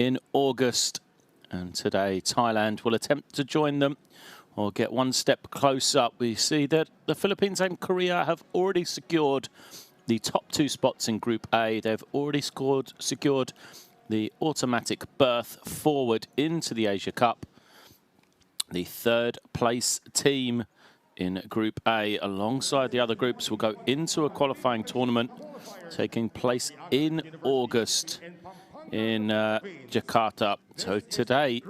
in August. And today, Thailand will attempt to join them or get one step closer. We see that the Philippines and Korea have already secured the top 2 spots in Group A. They've already secured the automatic berth forward into the Asia Cup. The 3rd place team in Group A, alongside the other groups, will go into a qualifying tournament taking place in August in Jakarta. So today,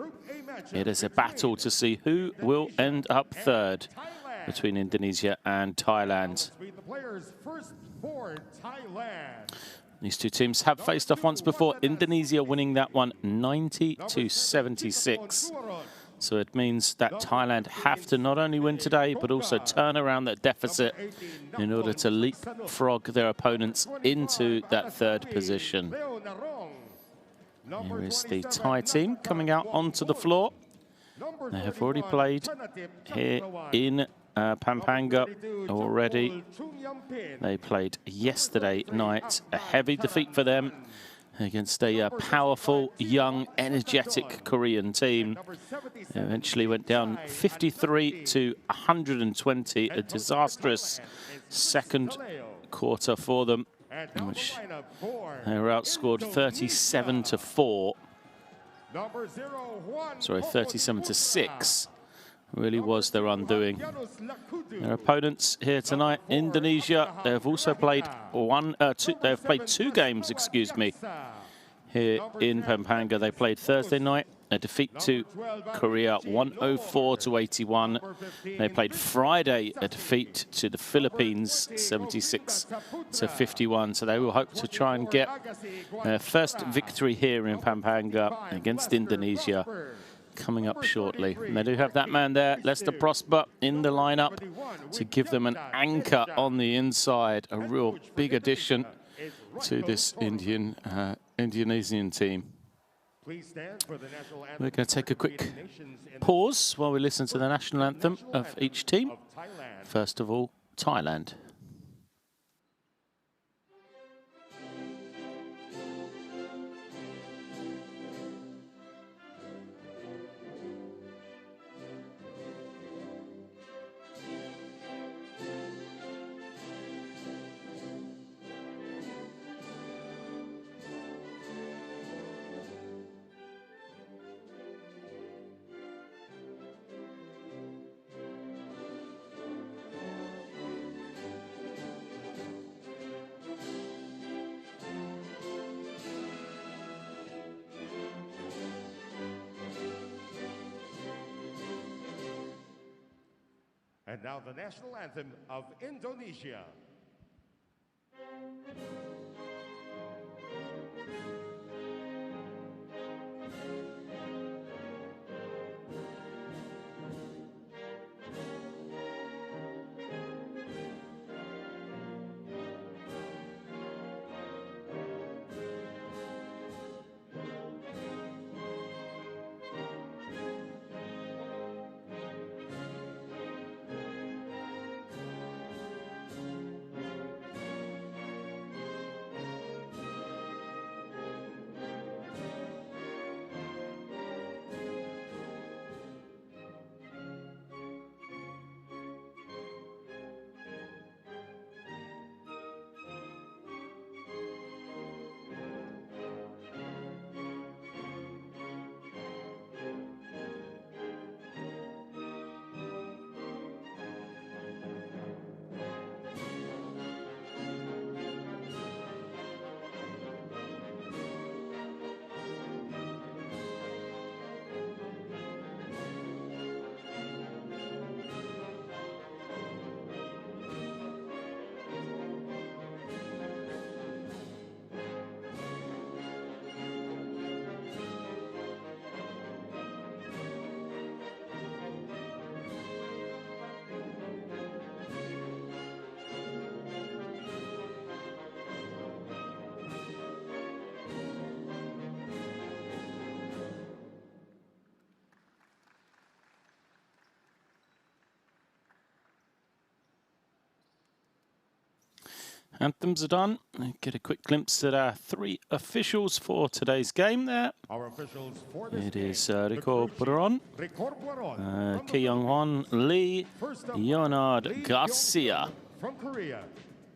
it is a battle to see who will end up 3rd between Indonesia and Thailand. These two teams have faced off once before, Indonesia winning that one 90-76. So it means that Thailand have to not only win today, but also turn around that deficit in order to leapfrog their opponents into that 3rd position. Here is the Thai team coming out onto the floor. They have already played here in Pampanga already. They played yesterday night. A heavy defeat for them against a powerful, young, energetic Korean team. They eventually went down 53-120, a disastrous second quarter for them, in which they were outscored 37-4. Sorry, 37-6. Really was their undoing. Their opponents here tonight, Indonesia, they have also played they've played 2 games, excuse me, here in Pampanga. They played Thursday night, a defeat to Korea 104-81. They played Friday, a defeat to the Philippines 76-51. So they will hope to try and get their first victory here in Pampanga against Indonesia coming up shortly. And they do have that man there, Lester Prosper, in the lineup to give them an anchor on the inside. A real big addition to this Indonesian team. We're going to take a quick pause while we listen to the national anthem of each team. First of all, Thailand. And now the national anthem of Indonesia. Anthems are done. Get a quick glimpse at our 3 officials for today's game there. Our officials for this It is game, Rico Puron, Ki Young-hwan Lee, Leonard Garcia. From Korea.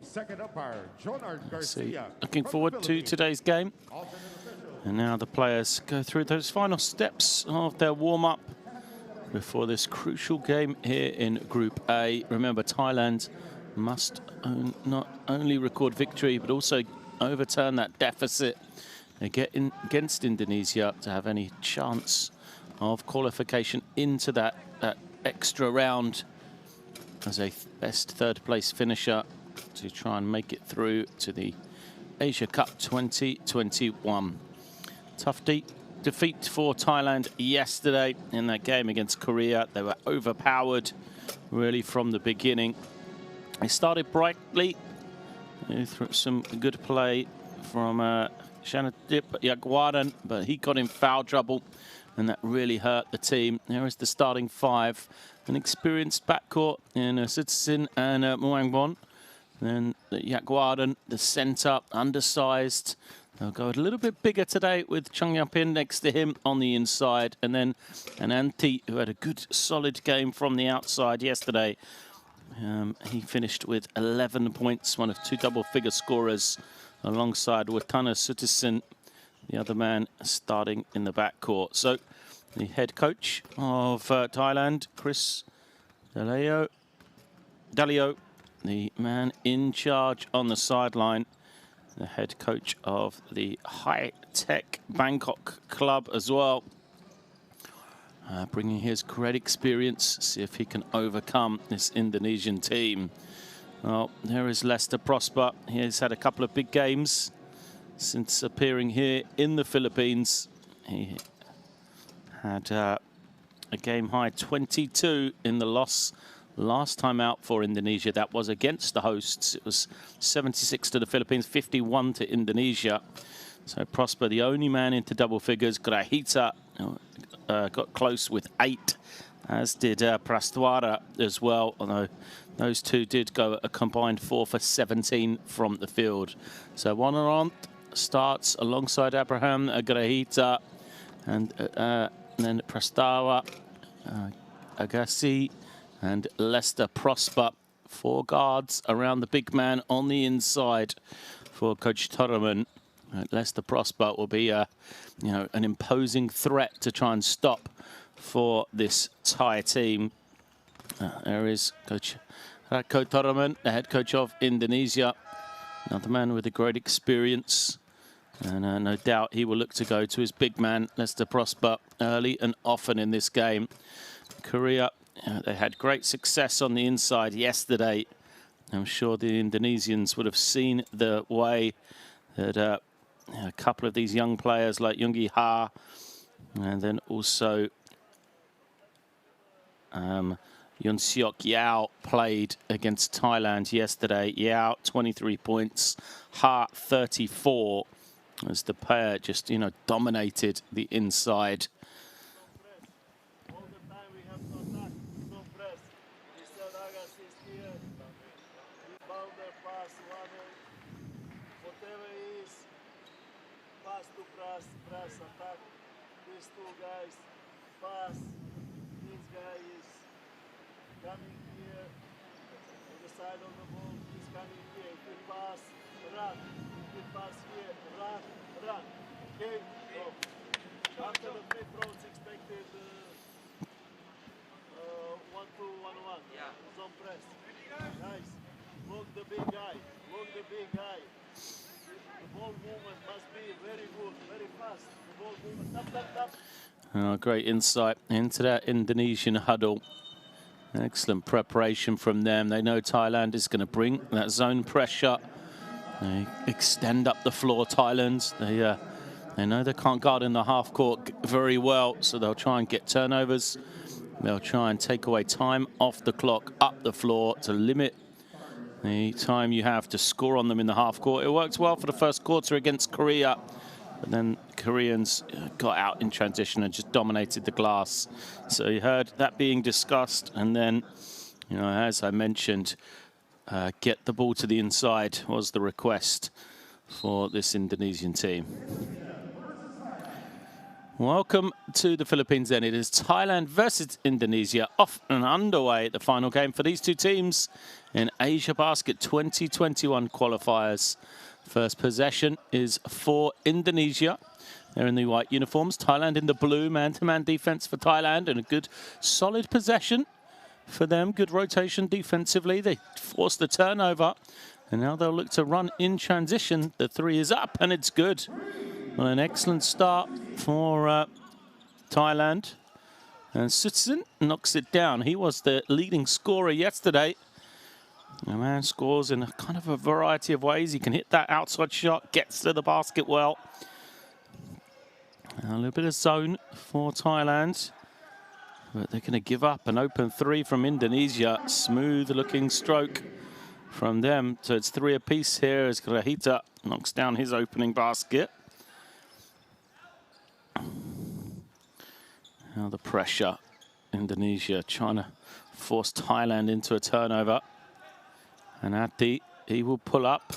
Second umpire, Leonard Garcia. Looking forward to today's game. And now the players go through those final steps of their warm-up before this crucial game here in Group A. Remember, Thailand must not only record victory, but also overturn that deficit against Indonesia to have any chance of qualification into that extra round as a best third-place finisher to try and make it through to the Asia Cup 2021. Tough defeat for Thailand yesterday in that game against Korea. They were overpowered really from the beginning. They started brightly through some good play from Shanadip Yagwaran, but he got in foul trouble and that really hurt the team. There is the starting 5, an experienced backcourt in Citizen and Muangbon. Then Yagwaran, the centre, undersized. They'll go a little bit bigger today with Chung Yapin next to him on the inside. And then Ananti, who had a good, solid game from the outside yesterday. He finished with 11 points, one of 2 double-figure scorers, alongside Watana Sutison, the other man starting in the backcourt. So the head coach of Thailand, Chris Dalio, the man in charge on the sideline, the head coach of the high-tech Bangkok club as well. Bringing his great experience, see if he can overcome this Indonesian team. Well, there is Lester Prosper. He has had a couple of big games since appearing here in the Philippines. He had a game-high 22 in the loss last time out for Indonesia. That was against the hosts. It was 76 to the Philippines, 51 to Indonesia. So Prosper, the only man into double figures. Grahita got close with 8, as did Prastwara as well, although those two did go a combined 4 for 17 from the field. So Wanarant starts alongside Abraham Grahita, and then Prastawa, Agassi, and Lester Prosper. 4 guards around the big man on the inside for Coach Thoroman. Lester Prosper will be an imposing threat to try and stop for this Thai team. There is Coach Ratko Thoroman, the head coach of Indonesia. Another man with a great experience. And no doubt he will look to go to his big man, Lester Prosper, early and often in this game. Korea, they had great success on the inside yesterday. I'm sure the Indonesians would have seen the way that a couple of these young players like Yoongi Ha, and then also Yoon Seok Yao played against Thailand yesterday. Yao, 23 points, Ha, 34, as the pair just, dominated the inside. Press attack. These 2 guys pass. This guy is coming here on the side of the ball. He's coming here. If you pass, run. If you pass here, run. Okay? So after the free throw, it's expected 1-2-1-1. Yeah. Zone press. Nice. Look the big guy. The ball movement must be very good, very fast. The ball movement, tap. Oh, great insight into that Indonesian huddle. Excellent preparation from them. They know Thailand is going to bring that zone pressure. They extend up the floor, Thailand. They know they can't guard in the half court very well, so they'll try and get turnovers. They'll try and take away time off the clock, up the floor to limit the time you have to score on them in the half court. It worked well for the first quarter against Korea, but then Koreans got out in transition and just dominated the glass. So you heard that being discussed, and then, as I mentioned, get the ball to the inside was the request for this Indonesian team. Welcome to the Philippines then. It is Thailand versus Indonesia, off and underway, the final game for these two teams in Asia Basket 2021 qualifiers. First possession is for Indonesia. They're in the white uniforms. Thailand in the blue. Man-to-man defense for Thailand, and a good solid possession for them. Good rotation defensively. They forced the turnover, and now they'll look to run in transition. The three is up, and it's good. Well, an excellent start for Thailand. And Sutsin knocks it down. He was the leading scorer yesterday. The man scores in a kind of a variety of ways. He can hit that outside shot, gets to the basket well. A little bit of zone for Thailand, but they're going to give up an open three from Indonesia. Smooth looking stroke from them. So it's three apiece here as Grahita knocks down his opening basket. Now the pressure. Indonesia trying to force Thailand into a turnover. And Adi, he will pull up.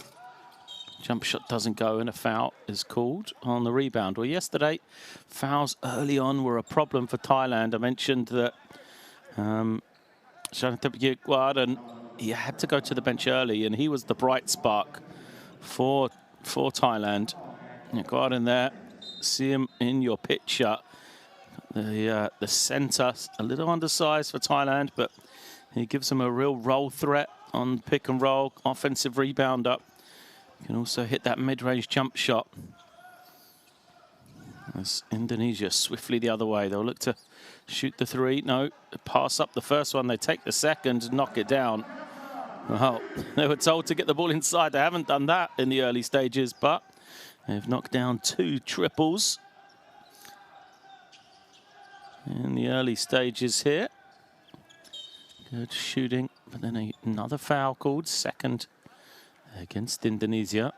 Jump shot doesn't go, and a foul is called on the rebound. Well, yesterday, fouls early on were a problem for Thailand. I mentioned that Shanatap, he had to go to the bench early, and he was the bright spark for Thailand. Go out in there, see him in your picture. The centre, a little undersized for Thailand, but he gives them a real roll threat on pick and roll, offensive rebounder. Can also hit that mid-range jump shot. As Indonesia swiftly the other way. They'll look to shoot the three. No, pass up the first one. They take the second, knock it down. Well, they were told to get the ball inside. They haven't done that in the early stages, but they've knocked down two triples in the early stages here. Good shooting, but then another foul called, second against Indonesia.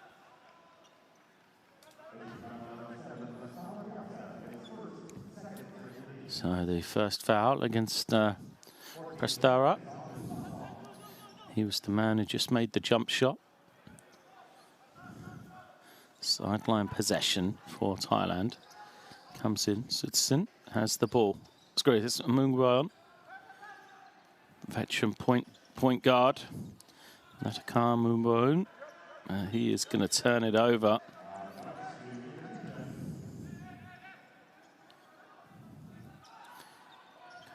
So the first foul against Prestara. He was the man who just made the jump shot. Sideline possession for Thailand. Comes in, Sutsin has the ball. It's great, it's Mungwaon. Veteran point guard. Natakar Mungwaon. He is going to turn it over.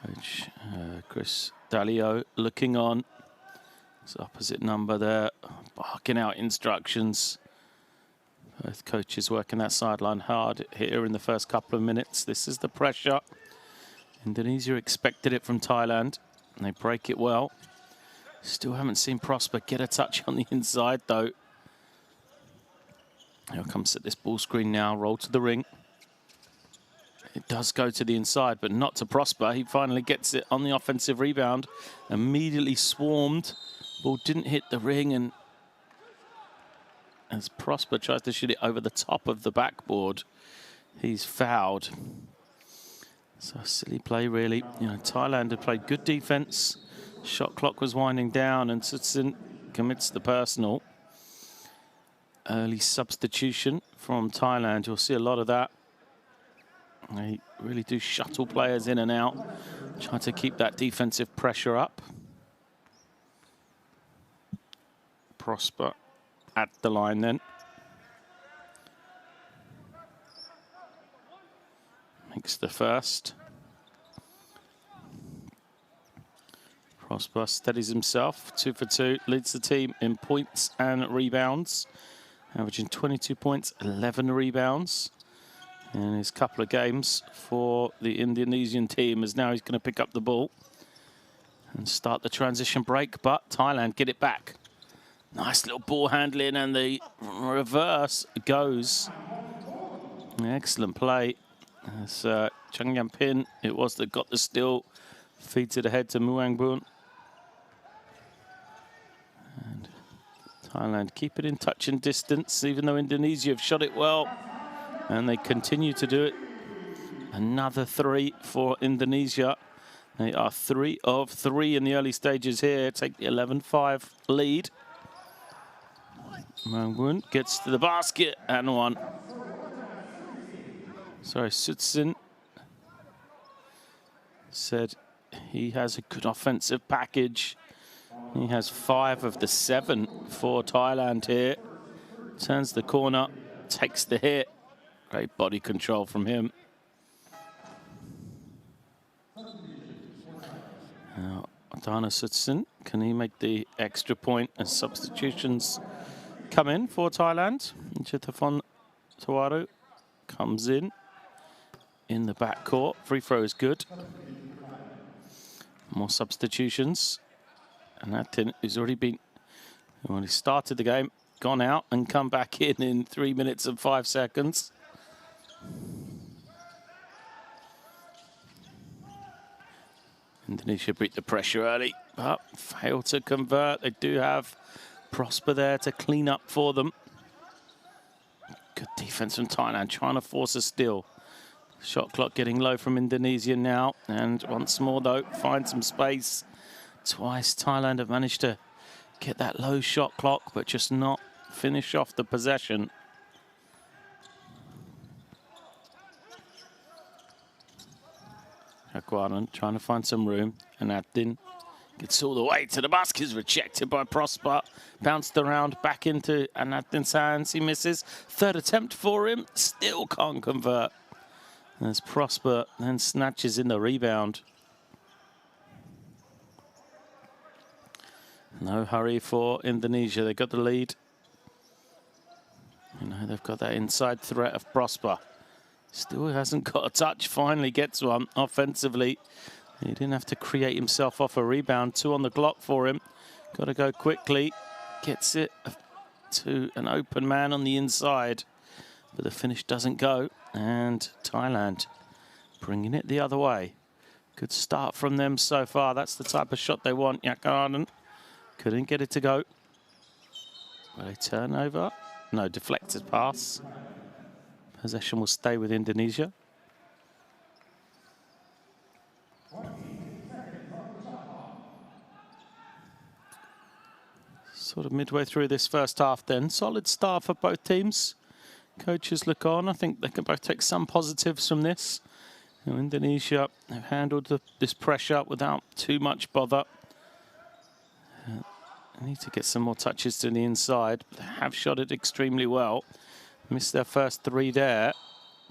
Coach Chris Dalio looking on. It's opposite number there, barking out instructions. Both coaches working that sideline hard here in the first couple of minutes. This is the pressure. Indonesia expected it from Thailand, and they break it well. Still haven't seen Prosper get a touch on the inside, though. Here comes at this ball screen now, roll to the ring. It does go to the inside, but not to Prosper. He finally gets it on the offensive rebound. Immediately swarmed. Ball didn't hit the ring, and as Prosper tries to shoot it over the top of the backboard, he's fouled. So silly play, really. You know, Thailand had played good defense. Shot clock was winding down, and Sutsin commits the personal. Early substitution from Thailand. You'll see a lot of that. They really do shuttle players in and out, try to keep that defensive pressure up. Prosper at the line then. Makes the first. Prosper steadies himself, 2 for 2, leads the team in points and rebounds, averaging 22 points, 11 rebounds in his couple of games for the Indonesian team, as now he's going to pick up the ball and start the transition break, but Thailand get it back. Nice little ball handling, and the reverse goes. Excellent play. As Chung Yam Pin, it was that got the steal, feeds it ahead to Muang Boon. And Thailand keep it in touch and distance, even though Indonesia have shot it well. And they continue to do it. Another three for Indonesia. They are 3 of 3 in the early stages here. Take the 11-5 lead. Mangun gets to the basket and one. Sorry, Sutsin said he has a good offensive package. He has 5 of the 7 for Thailand here. Turns the corner, takes the hit. Great body control from him. Now, Adana Sutsin, can he make the extra point as substitutions come in for Thailand? Chitafon Tawaru comes in the backcourt. Free throw is good. More substitutions. And Atin, who's already been, when he started the game, gone out and come back in 3 minutes and 5 seconds. Indonesia beat the pressure early, but failed to convert. They do have Prosper there to clean up for them. Good defense from Thailand, trying to force a steal. Shot clock getting low from Indonesia now. And once more, though, find some space. Twice Thailand have managed to get that low shot clock, but just not finish off the possession. Hakwaran trying to find some room. And Adin gets all the way to the basket. Is rejected by Prosper. Bounced around back into Anadin's hands. He misses. Third attempt for him. Still can't convert. As Prosper then snatches in the rebound. No hurry for Indonesia. They got the lead. You know, they've got that inside threat of Prosper. Still hasn't got a touch. Finally gets one offensively. He didn't have to create himself off a rebound. 2 on the clock for him. Got to go quickly. Gets it to an open man on the inside. But the finish doesn't go. And Thailand bringing it the other way. Good start from them so far. That's the type of shot they want. Yakaran couldn't get it to go. Will they turn over? No, deflected pass. Possession will stay with Indonesia. Sort of midway through this first half then. Solid start for both teams. Coaches look on. I think they can both take some positives from this. You know, Indonesia have handled this pressure without too much bother. They need to get some more touches to the inside. But they have shot it extremely well. Missed their first 3 there.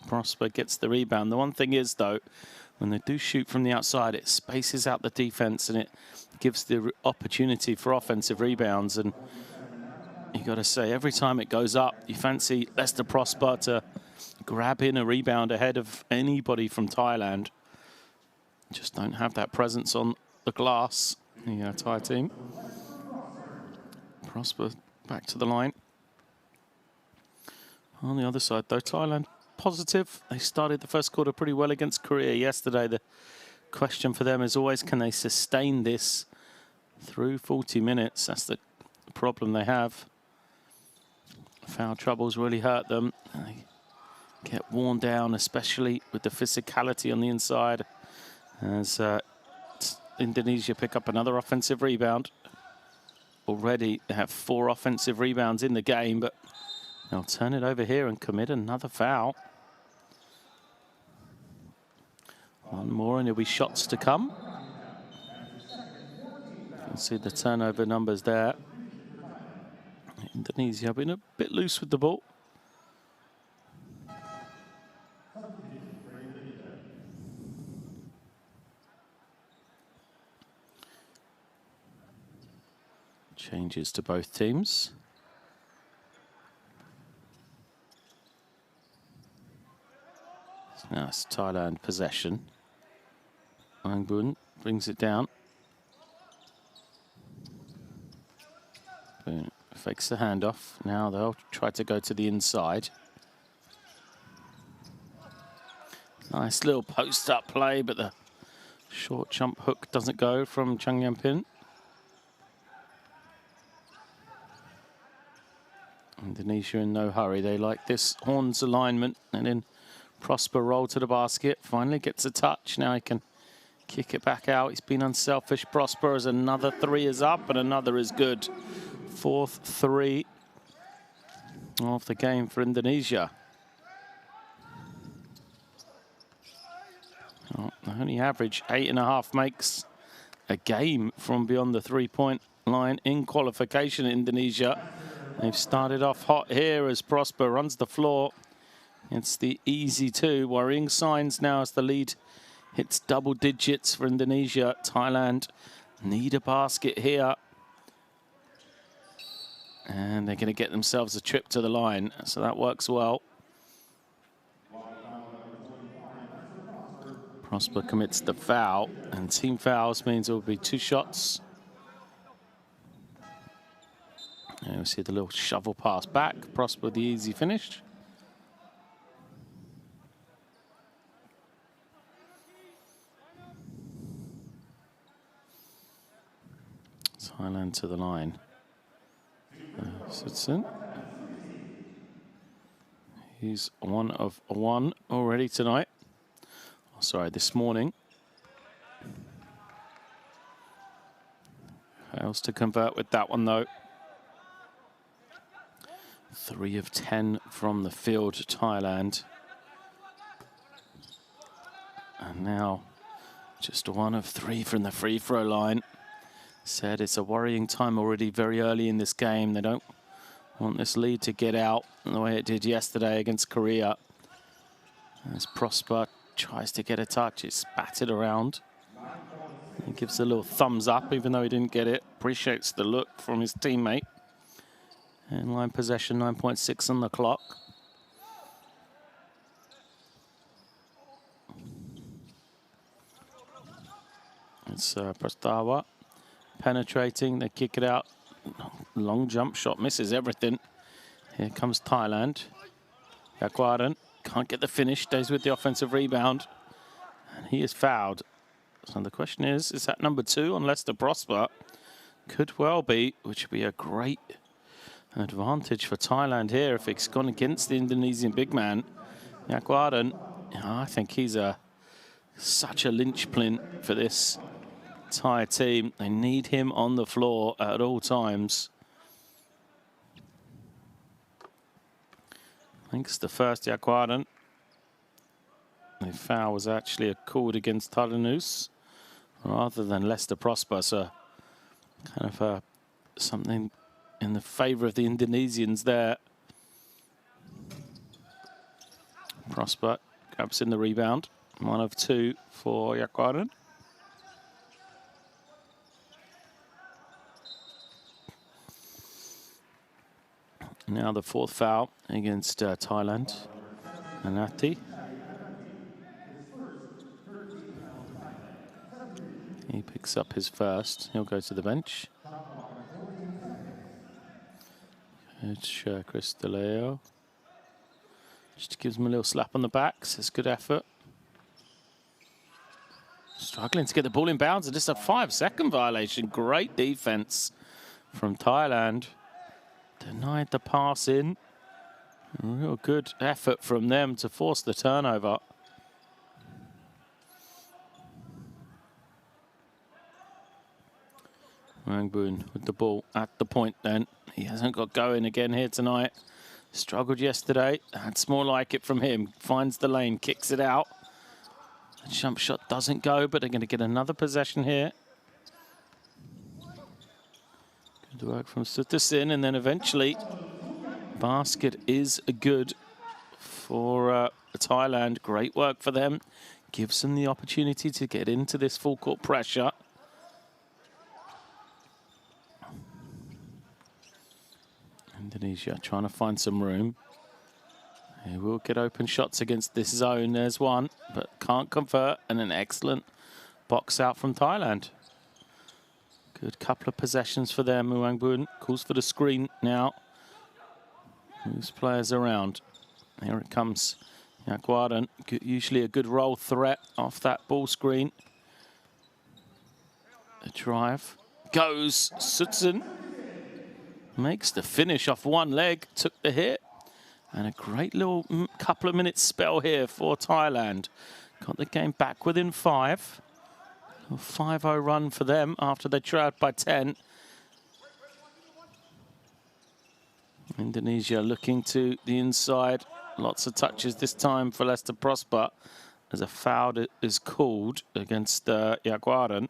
Prosper gets the rebound. The one thing is, though, when they do shoot from the outside, it spaces out the defense and it gives the opportunity for offensive rebounds. And you got to say, every time it goes up, you fancy Leicester Prosper to grab in a rebound ahead of anybody from Thailand. Just don't have that presence on the glass, the Thai team. Prosper back to the line. On the other side, though, Thailand positive. They started the first quarter pretty well against Korea yesterday. The question for them is always, can they sustain this through 40 minutes? That's the problem they have. Foul troubles really hurt them. They get worn down, especially with the physicality on the inside. As Indonesia pick up another offensive rebound. Already they have 4 offensive rebounds in the game, but they'll turn it over here and commit another foul. One more and there'll be shots to come. You can see the turnover numbers there. Indonesia been a bit loose with the ball. Changes to both teams. Now it's Thailand possession. Angbun brings it down. Boom. Fakes the handoff. Now they'll try to go to the inside. Nice little post-up play, but the short jump hook doesn't go from Chung Yampin. Indonesia in no hurry. They like this horns alignment, and then Prosper roll to the basket. Finally gets a touch. Now he can Kick it back out. He's been unselfish. Prosper as another 3 is up and another is good. 4th 3 of the game for Indonesia. Oh, they only average 8.5 makes a game from beyond the 3-point line in qualification in Indonesia. They've started off hot here as Prosper runs the floor. It's the easy 2. Worrying signs now as the lead hits double digits for Indonesia. Thailand need a basket here. And they're going to get themselves a trip to the line. So that works well. Prosper commits the foul. And team fouls means it will be 2 shots. And we see the little shovel pass back. Prosper the easy finish. Thailand to the line. Sits in. He's 1 of 1 already tonight. Oh, sorry, this morning. Fails to convert with that one though. 3 of 10 from the field, Thailand. And now just 1 of 3 from the free throw line. Said it's a worrying time already very early in this game. They don't want this lead to get out the way it did yesterday against Korea. As Prosper tries to get a touch, it's batted around. He gives a little thumbs up even though he didn't get it. Appreciates the look from his teammate. And line possession, 9.6 on the clock. It's Prastawa penetrating, they kick it out. Long jump shot, misses everything. Here comes Thailand. Yakwaran can't get the finish, stays with the offensive rebound. And he is fouled. So the question is that number 2 on Lester Prosper? Could well be, which would be a great advantage for Thailand here if it's gone against the Indonesian big man. Yakwaran, I think he's such a linchpin for this Thai team. They need him on the floor at all times. I think it's the first Yakwaran. The foul was actually called against Taranus rather than Lester Prosper. So kind of something in the favour of the Indonesians there. Prosper grabs in the rebound. 1 of 2 for Yakwaran. Now the 4th foul against Thailand. Anati. He picks up his first. He'll go to the bench. It's Chris DeLeo. Just gives him a little slap on the back. Says good effort. Struggling to get the ball in bounds. And just a 5-second violation. Great defense from Thailand. Denied the pass in. A real good effort from them to force the turnover. Rangbun with the ball at the point then. He hasn't got going again here tonight. Struggled yesterday. That's more like it from him. Finds the lane, kicks it out. The jump shot doesn't go, but they're going to get another possession here. Good work from Sutasin, and then eventually basket is good for Thailand. Great work for them. Gives them the opportunity to get into this full court pressure. Indonesia trying to find some room. They will get open shots against this zone. There's one, but can't convert. And an excellent box out from Thailand. Good couple of possessions for them. Muangbun calls for the screen now. Moves players around. Here it comes. Yakwaran, usually a good roll threat off that ball screen. The drive goes. Sutsun makes the finish off one leg, took the hit. And a great little couple of minutes spell here for Thailand. Got the game back within 5. A 5-0 run for them after they trailed by 10. Indonesia looking to the inside. Lots of touches this time for Leicester Prosper as a foul is called against Jaguaren.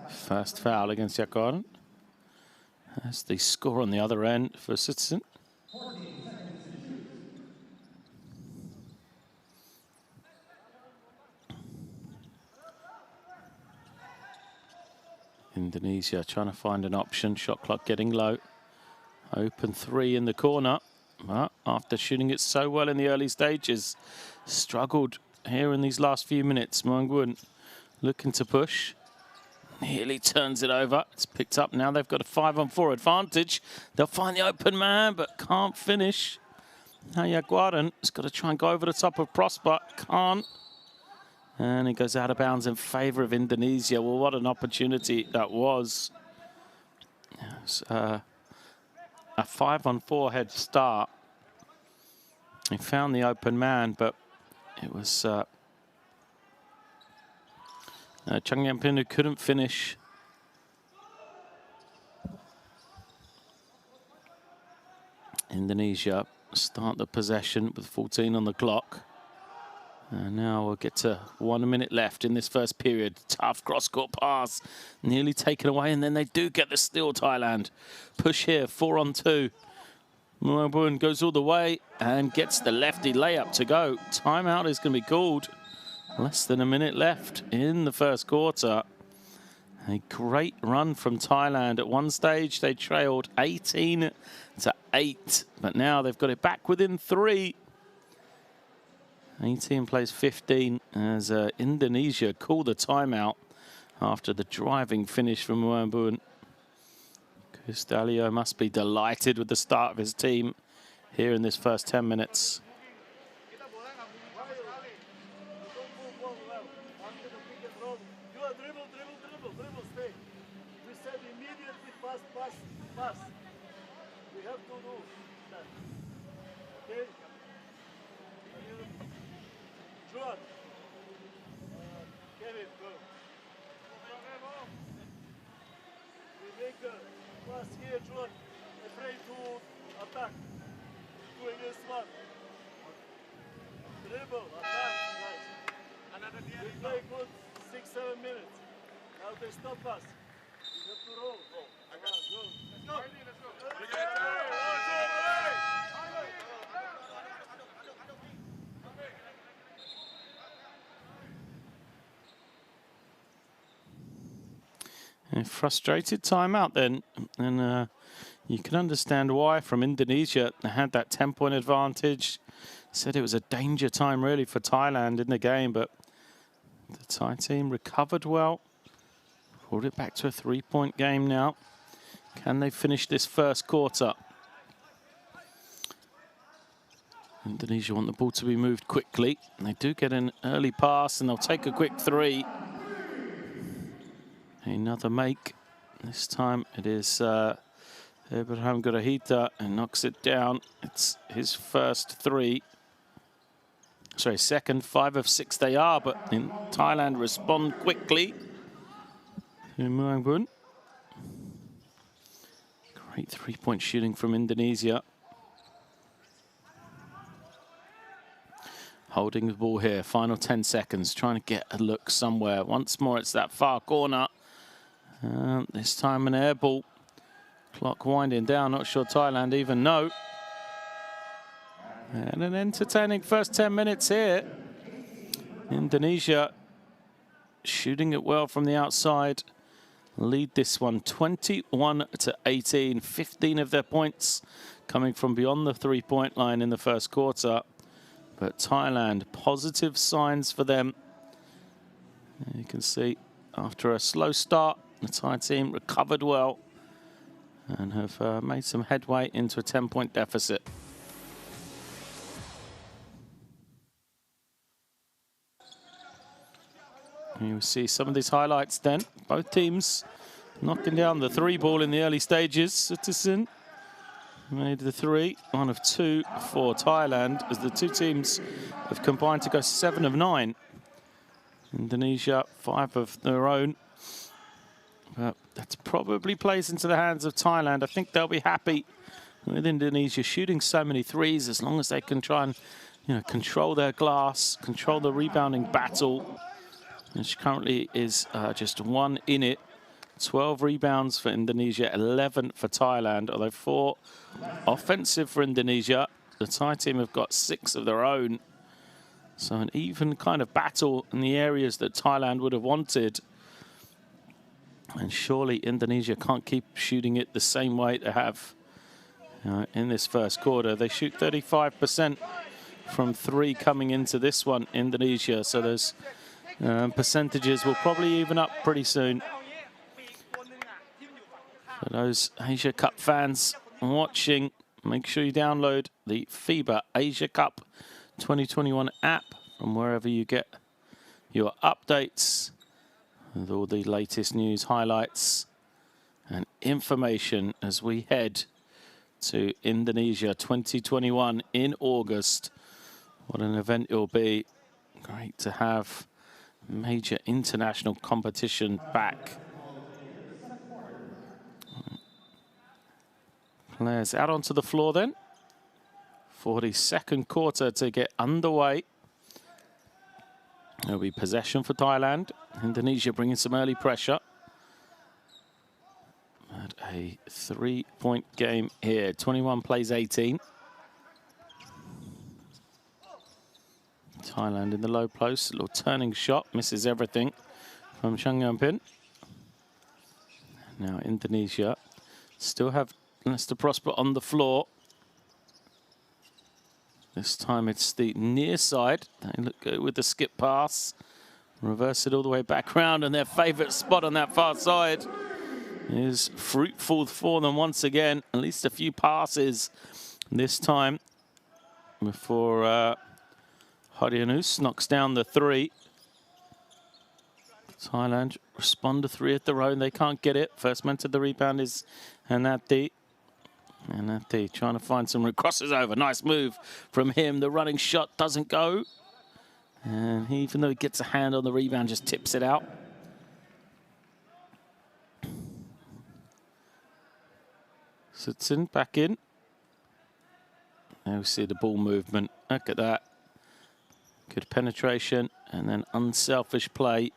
First foul against Jaguaren. That's the score on the other end for Citizen. Indonesia trying to find an option. Shot clock getting low. Open 3 in the corner. But after shooting it so well in the early stages, struggled here in these last few minutes. Muang looking to push. Nearly turns it over. It's picked up now. They've got a 5-on-4 advantage. They'll find the open man, but can't finish. Now Jaguaren has got to try and go over the top of Prosper. Can't. And he goes out of bounds in favour of Indonesia. Well, what an opportunity that was. Yes, a 5-on-4 head start. He found the open man, but it was Chang Yampin who couldn't finish. Indonesia start the possession with 14 on the clock. And now we'll get to 1 minute left in this first period. Tough cross-court pass, nearly taken away, and then they do get the steal, Thailand. Push here, 4-on-2. Muang goes all the way and gets the lefty layup to go. Timeout is going to be called. Less than a minute left in the first quarter. A great run from Thailand. At one stage, they trailed 18-8, but now they've got it back within 3. 18 plays 15 as Indonesia call the timeout after the driving finish from Muang. Custalio must be delighted with the start of his team here in this first 10 minutes. A frustrated timeout then, and you can understand why from Indonesia. They had that 10-point advantage. Said it was a danger time really for Thailand in the game, but the Thai team recovered well. Brought it back to a 3-point game now. Can they finish this first quarter? Indonesia want the ball to be moved quickly. And they do get an early pass, and they'll take a quick 3. Another make. This time it is Abraham Gurahita and knocks it down. It's his first 3. Sorry, second. 5 of 6 they are, but in Thailand respond quickly. Muang. Great 3-point shooting from Indonesia. Holding the ball here. Final 10 seconds. Trying to get a look somewhere. Once more, it's that far corner. This time an air ball. Clock winding down. Not sure Thailand even know. And an entertaining first 10 minutes here. Indonesia shooting it well from the outside. Lead this one 21-18. 15 of their points coming from beyond the 3-point line in the first quarter. But Thailand, positive signs for them. And you can see after a slow start, the Thai team recovered well and have made some headway into a 10-point deficit. And you'll see some of these highlights then. Both teams knocking down the 3 ball in the early stages. Citizen Made the three, 1 of 2 for Thailand, as the two teams have combined to go 7 of 9. Indonesia, 5 of their own. But that probably plays into the hands of Thailand. I think they'll be happy with Indonesia shooting so many threes, as long as they can try and, control their glass, control the rebounding battle, which currently is just 1 in it. 12 rebounds for Indonesia, 11 for Thailand, although 4 offensive for Indonesia. The Thai team have got 6 of their own. So an even kind of battle in the areas that Thailand would have wanted. And surely Indonesia can't keep shooting it the same way they have in this first quarter. They shoot 35% from 3 coming into this one, Indonesia. So those percentages will probably even up pretty soon. For those Asia Cup fans watching, make sure you download the FIBA Asia Cup 2021 app from wherever you get your updates with all the latest news, highlights and information as we head to Indonesia 2021 in August. What an event it will be. Great to have major international competition back. Players out onto the floor then for the second quarter to get underway. There'll be possession for Thailand. Indonesia bringing some early pressure. At a 3-point game here. 21 plays 18. Thailand in the low post. A little turning shot. Misses everything from Chung Yumpin. Now Indonesia still have Lester Prosper on the floor. This time it's the near side. They look good with the skip pass. Reverse it all the way back round, and their favourite spot on that far side is fruitful for them once again. At least a few passes this time before Harianus knocks down the 3. Thailand respond to 3 at their own. They can't get it. First man to the rebound is Anati. Anati trying to find some crosses over. Nice move from him. The running shot doesn't go. And he, even though he gets a hand on the rebound, just tips it out. Sits in, back in. Now we see the ball movement. Look at that. Good penetration and then unselfish play.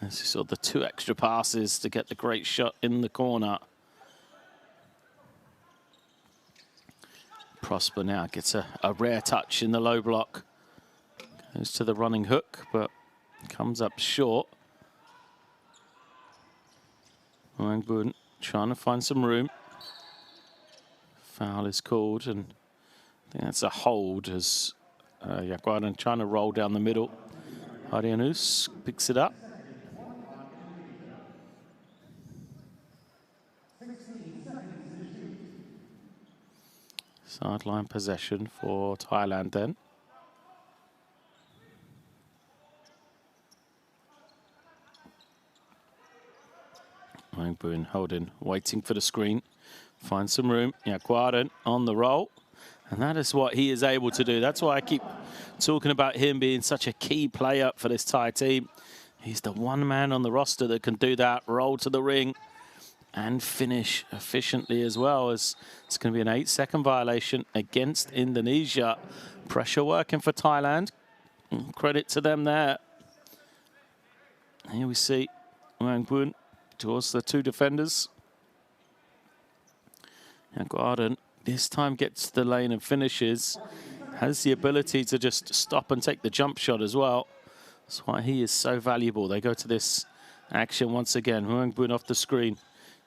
As you saw the 2 extra passes to get the great shot in the corner. Prosper now gets a rare touch in the low block. Goes to the running hook, but comes up short. Wangbun trying to find some room. Foul is called, and I think that's a hold as Yaguaran trying to roll down the middle. Harianus picks it up. Sideline possession for Thailand then. Wangbun holding, waiting for the screen. Find some room. Yaguaran on the roll. And that is what he is able to do. That's why I keep talking about him being such a key player for this Thai team. He's the one man on the roster that can do that, roll to the ring and finish efficiently as well. As it's going to be an 8-second violation against Indonesia. Pressure working for Thailand. Credit to them there. Here we see Wangbun towards the 2 defenders. Yaguaran this time gets to the lane and finishes. Has the ability to just stop and take the jump shot as well. That's why he is so valuable. They go to this action once again. Wangbun off the screen.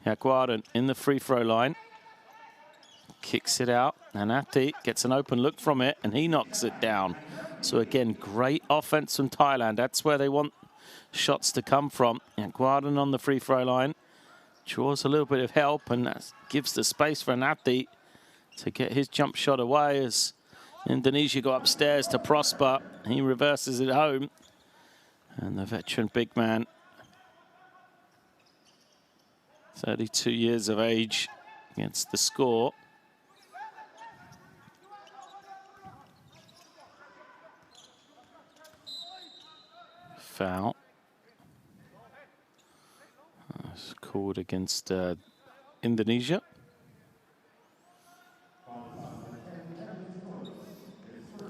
Yaguaran in the free throw line. Kicks it out. And Ati gets an open look from it, and he knocks it down. So again, great offense from Thailand. That's where they want shots to come from. Yaguaran on the free throw line. Draws a little bit of help, and that gives the space for Ati to get his jump shot away as Indonesia go upstairs to Prosper. He reverses it home. And the veteran big man, 32 years of age, gets the score. foul. It's called against Indonesia.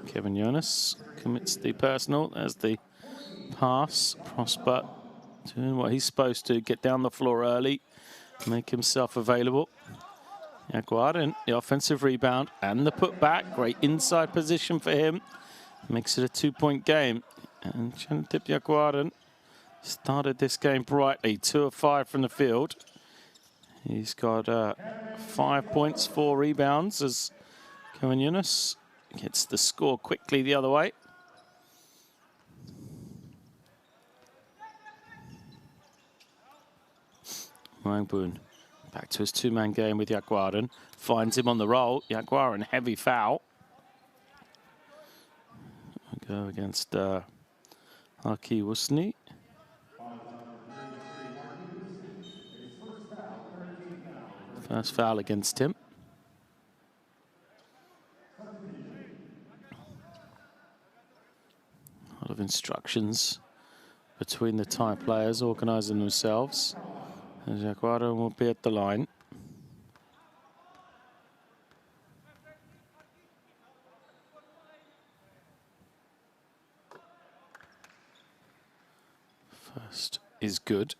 Kevin Jonas commits the personal. There's the pass. Prosper doing what he's supposed to, get down the floor early, make himself available. Jaguarin, the offensive rebound and the putback. Great inside position for him. Makes it a 2-point game. And Chanatip Jaguarin started this game brightly. 2 of 5 from the field. He's got 5 points, 4 rebounds as Kevin Yunus gets the score quickly the other way. Boon back to his 2-man game with Jaguarin. Finds him on the roll. Jaguarin, heavy foul. Go against Aki Wusni. First foul against him. A lot of instructions between the Thai players organising themselves. And Jaguarin will be at the line. First is good.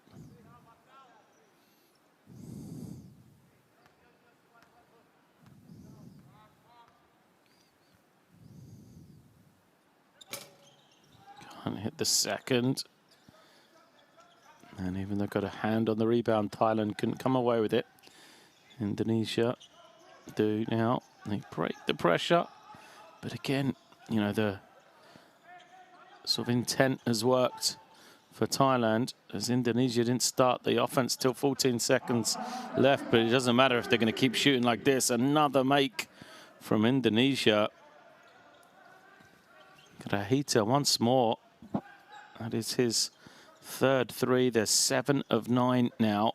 Can't hit the second. And even though got a hand on the rebound, Thailand couldn't come away with it. Indonesia do now. They break the pressure. But again, you know, the sort of intent has worked for Thailand, as Indonesia didn't start the offense till 14 seconds left, but it doesn't matter if they're going to keep shooting like this. Another make from Indonesia. Grahita once more. That is his third 3. They're 7 of 9 now.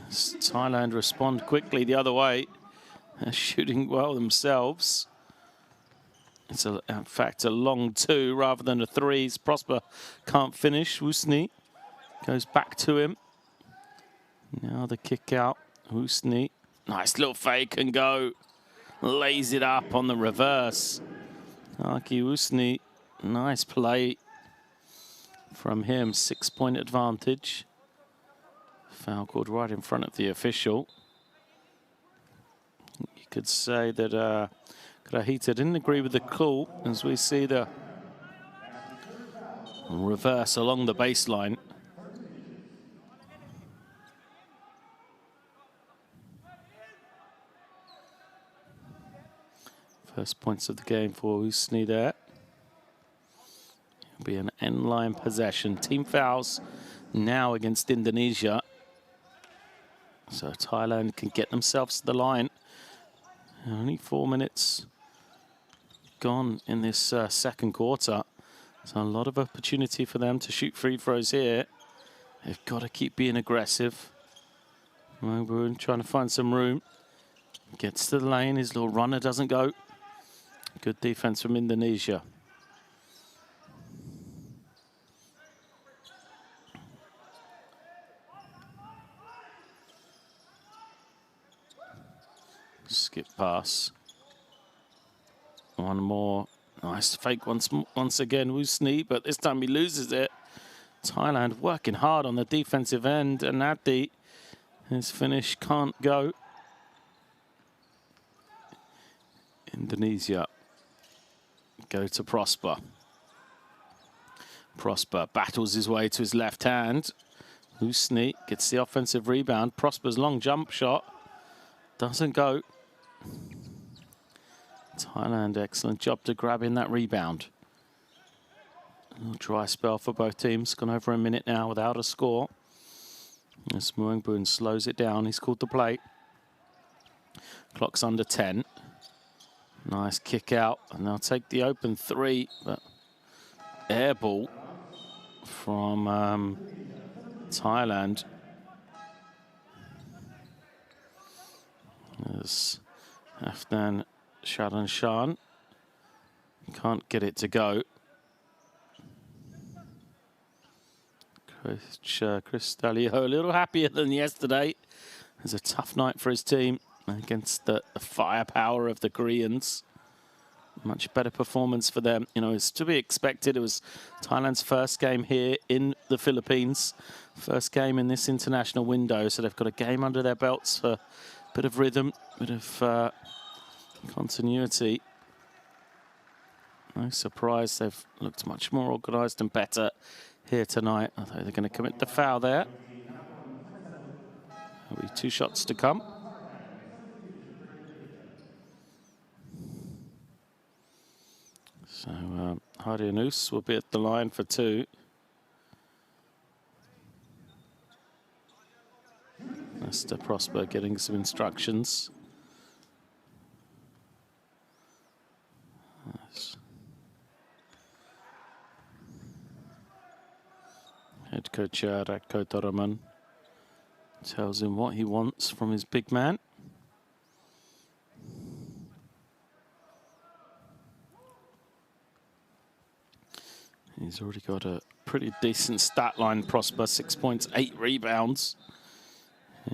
As Thailand respond quickly the other way. They're shooting well themselves. It's, in fact, a long 2 rather than a 3. Prosper can't finish. Wusni goes back to him. Now the kick out. Wusni. Nice little fake and go. Lays it up on the reverse. Aki Wusni. Nice play from him. 6-point advantage. Foul called right in front of the official. You could say that Grahita didn't agree with the call, as we see the reverse along the baseline. First points of the game for Usni there. It'll be an end-line possession. Team fouls now against Indonesia. So Thailand can get themselves to the line. Only 4 minutes gone in this second quarter. So a lot of opportunity for them to shoot free throws here. They've got to keep being aggressive. Moboon trying to find some room. Gets to the lane, his little runner doesn't go. Good defense from Indonesia. Skip pass. One more. Nice fake once again, Wusni, but this time he loses it. Thailand working hard on the defensive end, and Nadi, his finish can't go. Indonesia go to Prosper. Prosper battles his way to his left hand. Wusni gets the offensive rebound. Prosper's long jump shot doesn't go. Thailand, excellent job to grab in that rebound. A little dry spell for both teams. Gone over a minute now without a score. As Muangboon slows it down, he's called the play. Clock's under 10. Nice kick out, and they'll take the open 3, but air ball from Thailand. There's Afnan Sharan Shan. Can't get it to go. Chris Dalio a little happier than yesterday. It was a tough night for his team against the firepower of the Koreans. Much better performance for them. You know, it's to be expected. It was Thailand's first game here in the Philippines. First game in this international window. So they've got a game under their belts for a bit of rhythm, bit of continuity. No surprise, they've looked much more organised and better here tonight. Although they're going to commit the foul there. There'll be 2 shots to come. So Hardianus will be at the line for 2. Mr. Prosper getting some instructions. Nice. Head coach Radko Toroman tells him what he wants from his big man. He's already got a pretty decent stat line, Prosper, 6 points, 8 rebounds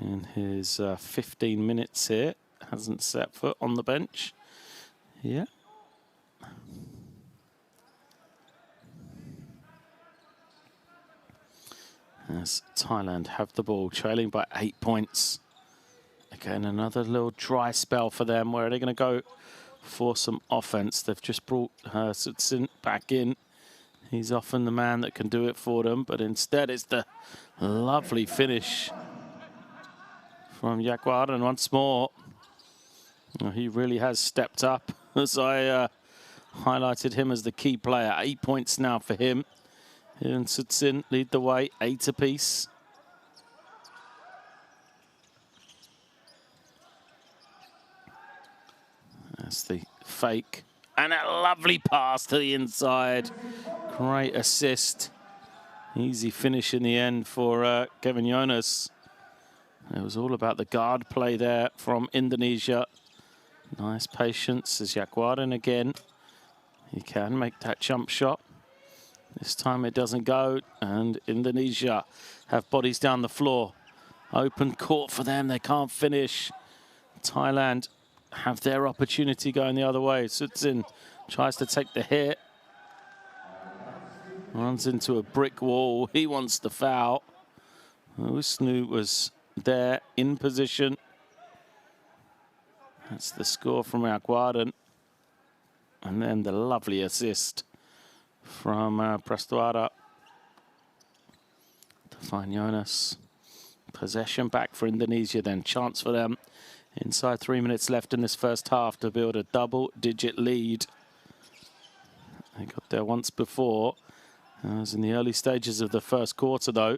in his 15 minutes here. Hasn't set foot on the bench. Yeah. As Thailand have the ball, trailing by 8 points. Again, another little dry spell for them. Where are they going to go for some offense? They've just brought Sutsin back in. He's often the man that can do it for them, but instead it's the lovely finish from Jaguar. And once more, he really has stepped up, as I highlighted him as the key player. 8 points now for him. He and Sutsin lead the way, 8 apiece. That's the fake. And a lovely pass to the inside. Great assist. Easy finish in the end for Kevin Jonas. It was all about the guard play there from Indonesia. Nice patience as Jaguarin again. He can make that jump shot. This time it doesn't go, and Indonesia have bodies down the floor. Open court for them, they can't finish. Thailand have their opportunity going the other way. Sutsin tries to take the hit. Runs into a brick wall. He wants the foul. Usnu was there in position. That's the score from Jaguarin. And then the lovely assist from Prastuara to find Jonas. Possession back for Indonesia, then chance for them. Inside 3 minutes left in this first half to build a double-digit lead. They got there once before. It was in the early stages of the first quarter, though.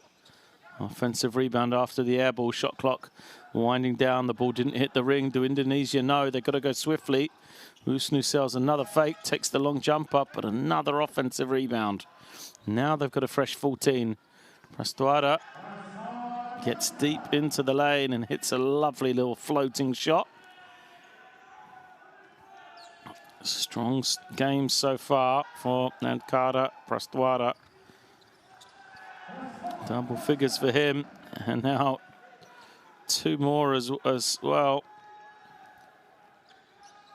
Offensive rebound after the air ball. Shot clock winding down. The ball didn't hit the ring. Do Indonesia know? They've got to go swiftly. Usnu sells another fake, takes the long jump up, but another offensive rebound. Now they've got a fresh 14. Prastuara gets deep into the lane and hits a lovely little floating shot. Strong game so far for Nankara Prastuara. Double figures for him, and now 2 more as well.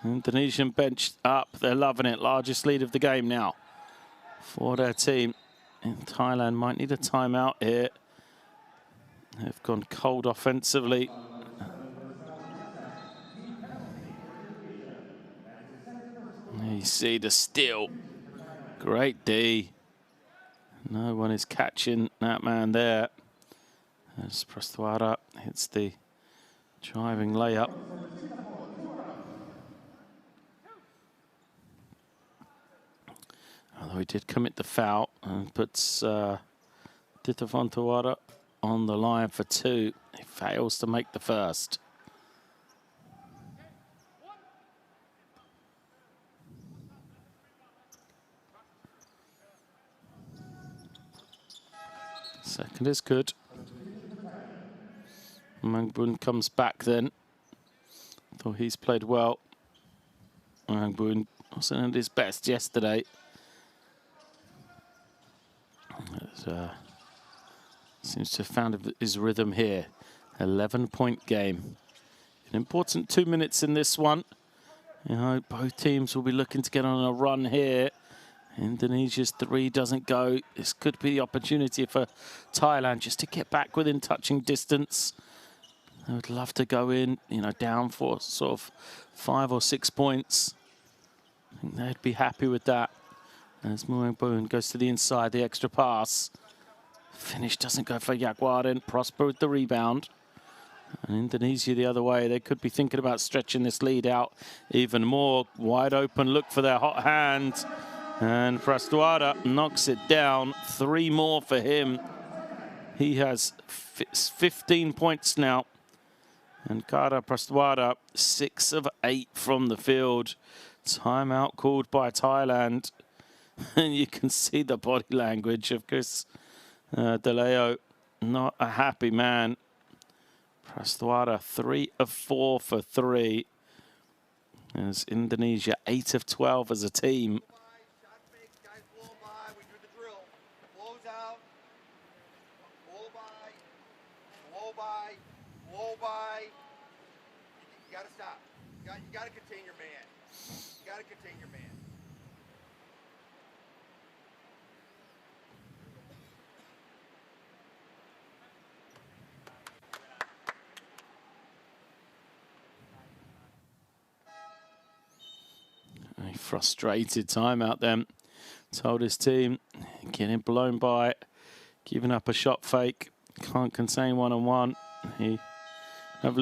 Indonesian bench up, they're loving it. Largest lead of the game now for their team. And Thailand might need a timeout here. They've gone cold offensively. You see the steal. Great D. No one is catching that man there. As Prastuara hits the driving layup. Although he did commit the foul and puts Titafontuara on the line for 2. He fails to make the first. Second is good. Mangbun comes back then. Though he's played well. Mangbun wasn't at his best yesterday. Seems to have found his rhythm here. 11-point game. An important 2 minutes in this one. You know, both teams will be looking to get on a run here. Indonesia's 3 doesn't go. This could be the opportunity for Thailand just to get back within touching distance. I would love to go in, you know, down for sort of 5 or 6 points. I think they'd be happy with that. As Muangboon goes to the inside, the extra pass. Finish doesn't go for Jaguarin. Prosper with the rebound. And Indonesia the other way. They could be thinking about stretching this lead out even more. Wide open look for their hot hand. And Prastuada knocks it down. 3 more for him. He has 15 points now. And Kara Prastuada, 6 of 8 from the field. Timeout called by Thailand. And you can see the body language of Chris DeLeo. Not a happy man. Prastuada, 3 of 4 for 3. As Indonesia, 8 of 12 as a team. You gotta stop. You gotta contain your man. You gotta contain your man. A frustrated timeout then. Told his team, getting blown by, giving up a shot fake. Can't contain one-on-one. He have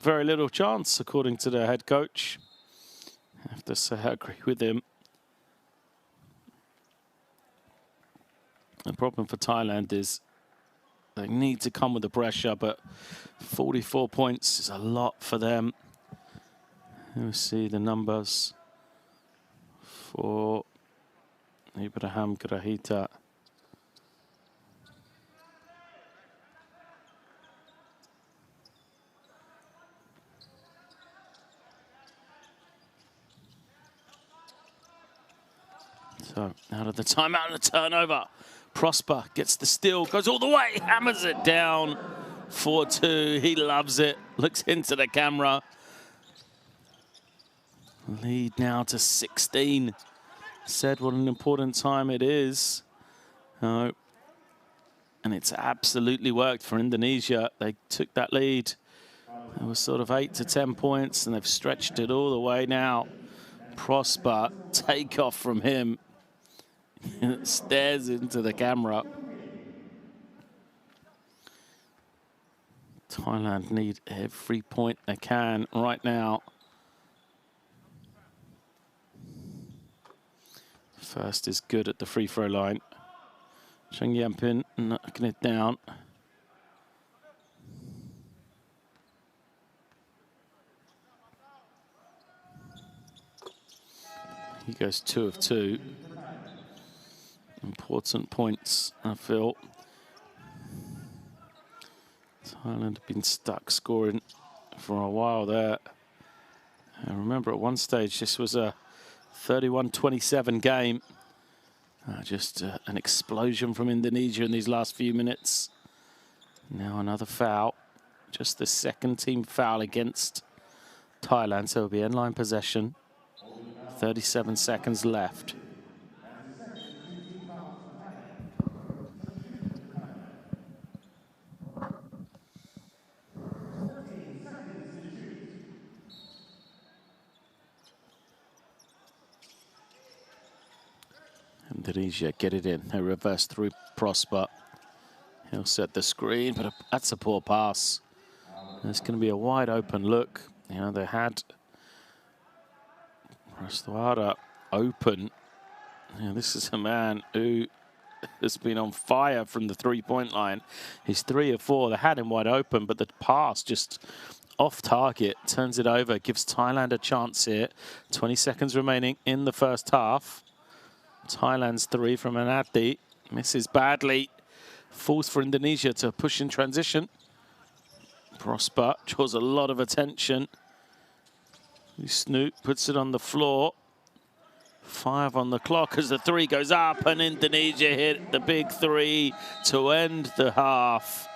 very little chance, according to the head coach. I have to say, I agree with him. The problem for Thailand is they need to come with the pressure, but 44 points is a lot for them. We'll see the numbers for Ibrahim Grahita. So out of the timeout and a turnover. Prosper gets the steal, goes all the way, hammers it down. 4-2, he loves it, looks into the camera. Lead now to 16. Said what an important time it is. And it's absolutely worked for Indonesia. They took that lead. It was sort of 8 to 10 points, and they've stretched it all the way now. Prosper, take off from him. Stares into the camera. Thailand need every point they can right now. First is good at the free throw line. Cheng Yampin knocking it down. He goes 2 of 2. Important points, I feel. Thailand have been stuck scoring for a while there. I remember at one stage this was a 31-27 game. Just an explosion from Indonesia in these last few minutes. Now another foul. Just the second team foul against Thailand, so it'll be end-line possession. 37 seconds left. Indonesia get it in. They reverse through Prosper. He'll set the screen, but that's a poor pass. There's going to be a wide open look. You know, they had Prastuada open. You know, this is a man who has been on fire from the three-point line. He's 3 of 4. They had him wide open, but the pass just off target, turns it over, gives Thailand a chance here. 20 seconds remaining in the first half. Thailand's 3 from Anadi. Misses badly. Falls for Indonesia to push in transition. Prosper draws a lot of attention. Snoop puts it on the floor. 5 on the clock as the 3 goes up, and Indonesia hit the big 3 to end the half.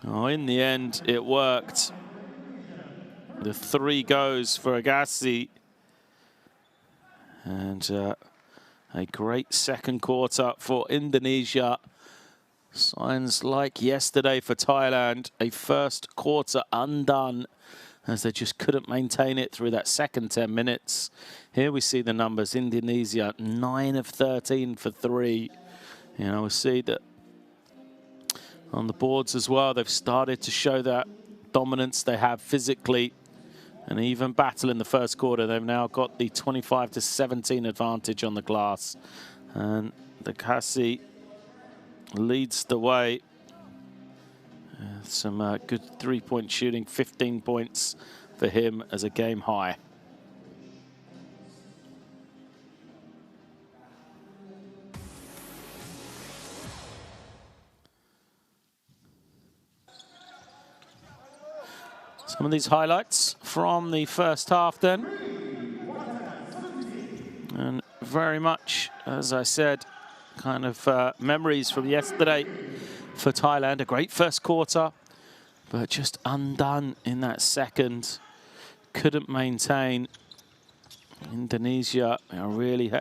Oh, in the end, it worked. The 3 goes for Agassi. And a great second quarter for Indonesia. Signs like yesterday for Thailand, a first quarter undone as they just couldn't maintain it through that second 10 minutes. Here we see the numbers. Indonesia, 9 of 13 for 3. You know, we see that on the boards as well. They've started to show that dominance they have physically. An even battle in the first quarter. They've now got the 25-17 advantage on the glass. And the Agassi leads the way. Some good three-point shooting, 15 points for him as a game high. Some of these highlights from the first half then. And very much, as I said, kind of memories from yesterday for Thailand. A great first quarter, but just undone in that second. Couldn't maintain. Indonesia really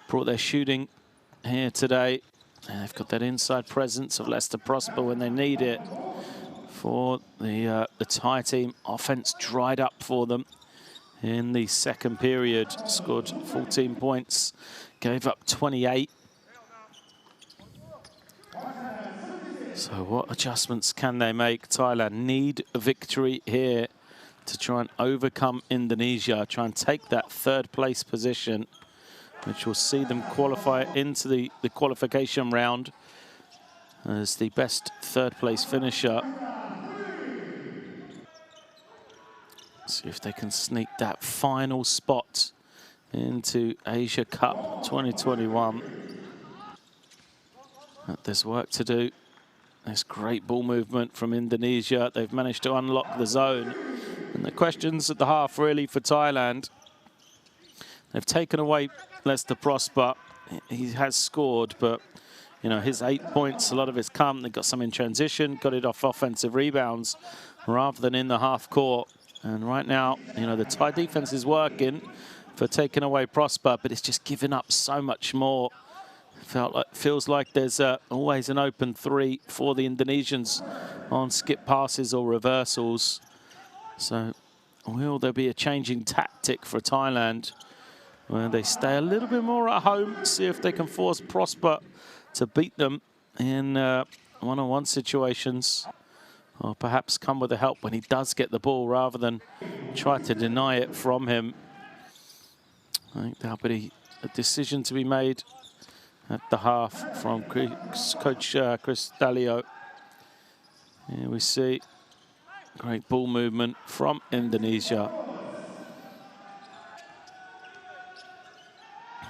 brought their shooting here today. And they've got that inside presence of Leicester Prosper when they need it. For the Thai team, offense dried up for them in the second period. Scored 14 points, gave up 28. So what adjustments can they make? Thailand need a victory here to try and overcome Indonesia, try and take that third place position, which will see them qualify into the qualification round as the best third place finisher. See if they can sneak that final spot into Asia Cup 2021. But there's work to do. There's great ball movement from Indonesia. They've managed to unlock the zone. And the questions at the half really for Thailand. They've taken away Leicester Prosper. He has scored, but you know, his 8 points, a lot of it's come. They got some in transition, got it off offensive rebounds rather than in the half court. And right now, you know, the Thai defense is working for taking away Prosper, but it's just giving up so much more. Feels like there's always an open 3 for the Indonesians on skip passes or reversals. So will there be a changing tactic for Thailand where they stay a little bit more at home, see if they can force Prosper to beat them in one-on-one situations, or perhaps come with the help when he does get the ball rather than try to deny it from him. I think that'll be a decision to be made at the half from Coach Chris Dalio. Here we see great ball movement from Indonesia.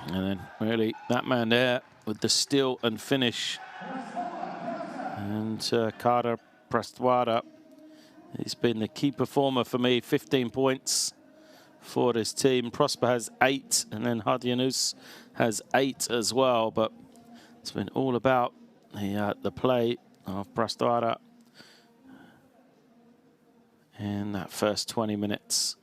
And then really that man there with the steal and finish. And Carter Prastwara, he's been the key performer for me, 15 points for this team. Prosper has 8, and then Hadianus has 8 as well, but it's been all about the play of Prastwara in that first 20 minutes.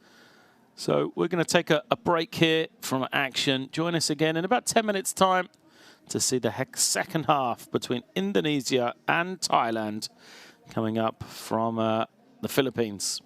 So we're going to take a break here from action. Join us again in about 10 minutes' time to see the second half between Indonesia and Thailand coming up from the Philippines.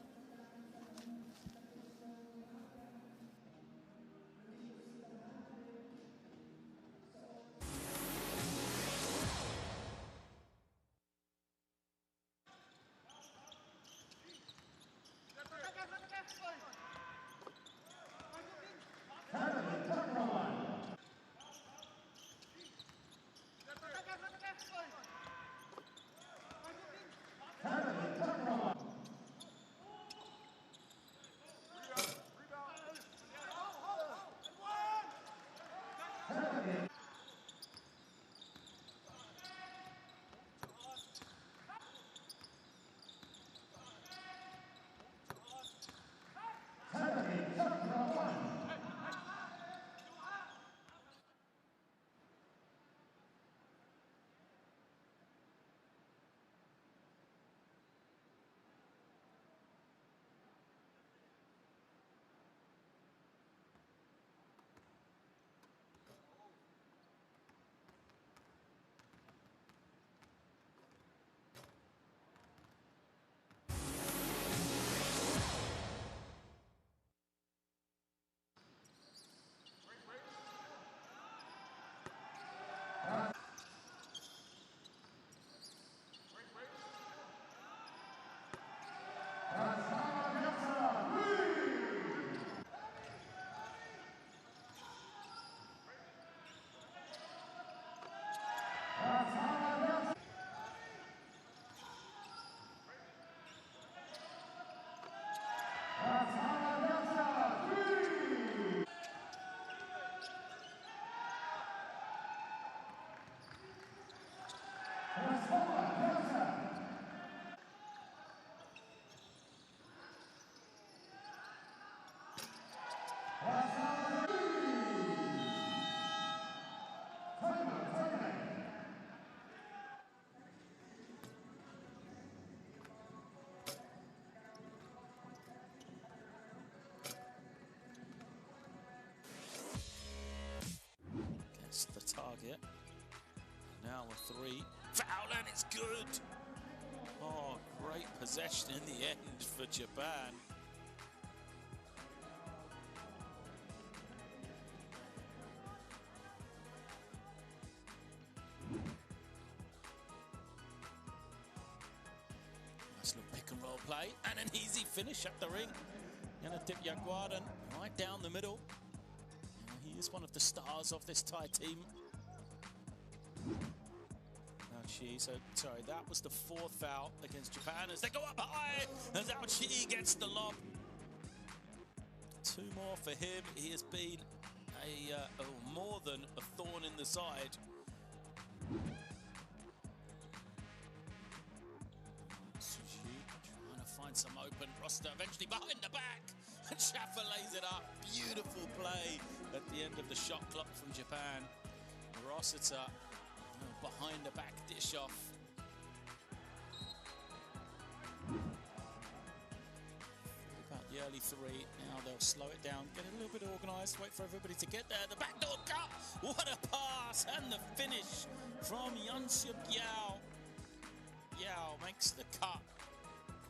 here. Now a 3. Foul, and it's good. Oh, great possession in the end for Japan. Nice little pick and roll play and an easy finish up the ring. Yanadip Yaguaran right down the middle. He is one of the stars of this Thai team. Now sorry, that was the 4th foul against Japan as they go up high. And now Chi gets the lob. 2 more for him. He has been more than a thorn in the side. Trying to find some open roster, eventually behind the back, and Schaffer lays it up. Beautiful play at the end of the shot clock from Japan. Rossiter behind the back dish off. About the early 3. Now they'll slow it down, get it a little bit organised, wait for everybody to get there. The backdoor cut. What a pass, and the finish from Yunsuk Yao. Yao makes the cut.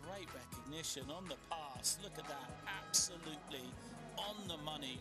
Great recognition on the pass. Look at that. Absolutely on the money.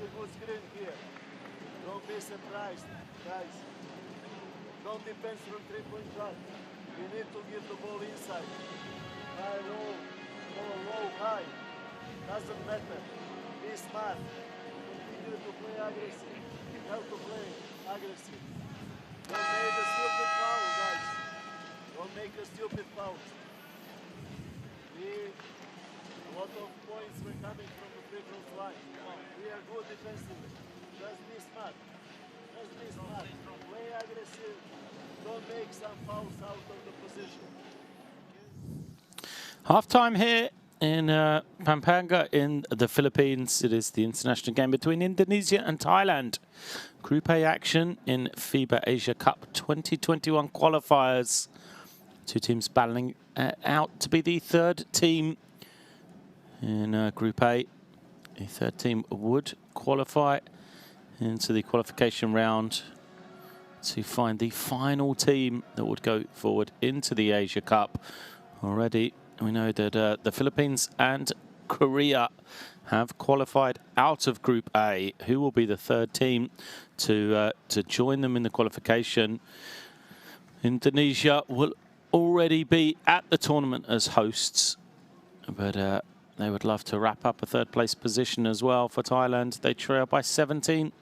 a good screen here. Don't be surprised, guys. Don't depend from three-point shot. You need to give the ball inside. High, low, low, high. Doesn't matter. Be smart. Continue to play aggressive. You have to play aggressive. Don't make a stupid foul, guys. Don't make a stupid foul. A lot of points were coming from the free throw line. We are good defensively. Just be smart. Just be smart. Play aggressive. Don't make some fouls out of the position. Half-time here in Pampanga in the Philippines. It is the international game between Indonesia and Thailand. Group A action in FIBA Asia Cup 2021 qualifiers. Two teams battling out to be the third team in Group A. The third team would qualify into the qualification round to find the final team that would go forward into the Asia Cup. Already, we know that the Philippines and Korea have qualified out of Group A. Who will be the third team to join them in the qualification? Indonesia will already be at the tournament as hosts, but they would love to wrap up a third-place position as well. For Thailand, they trail by 17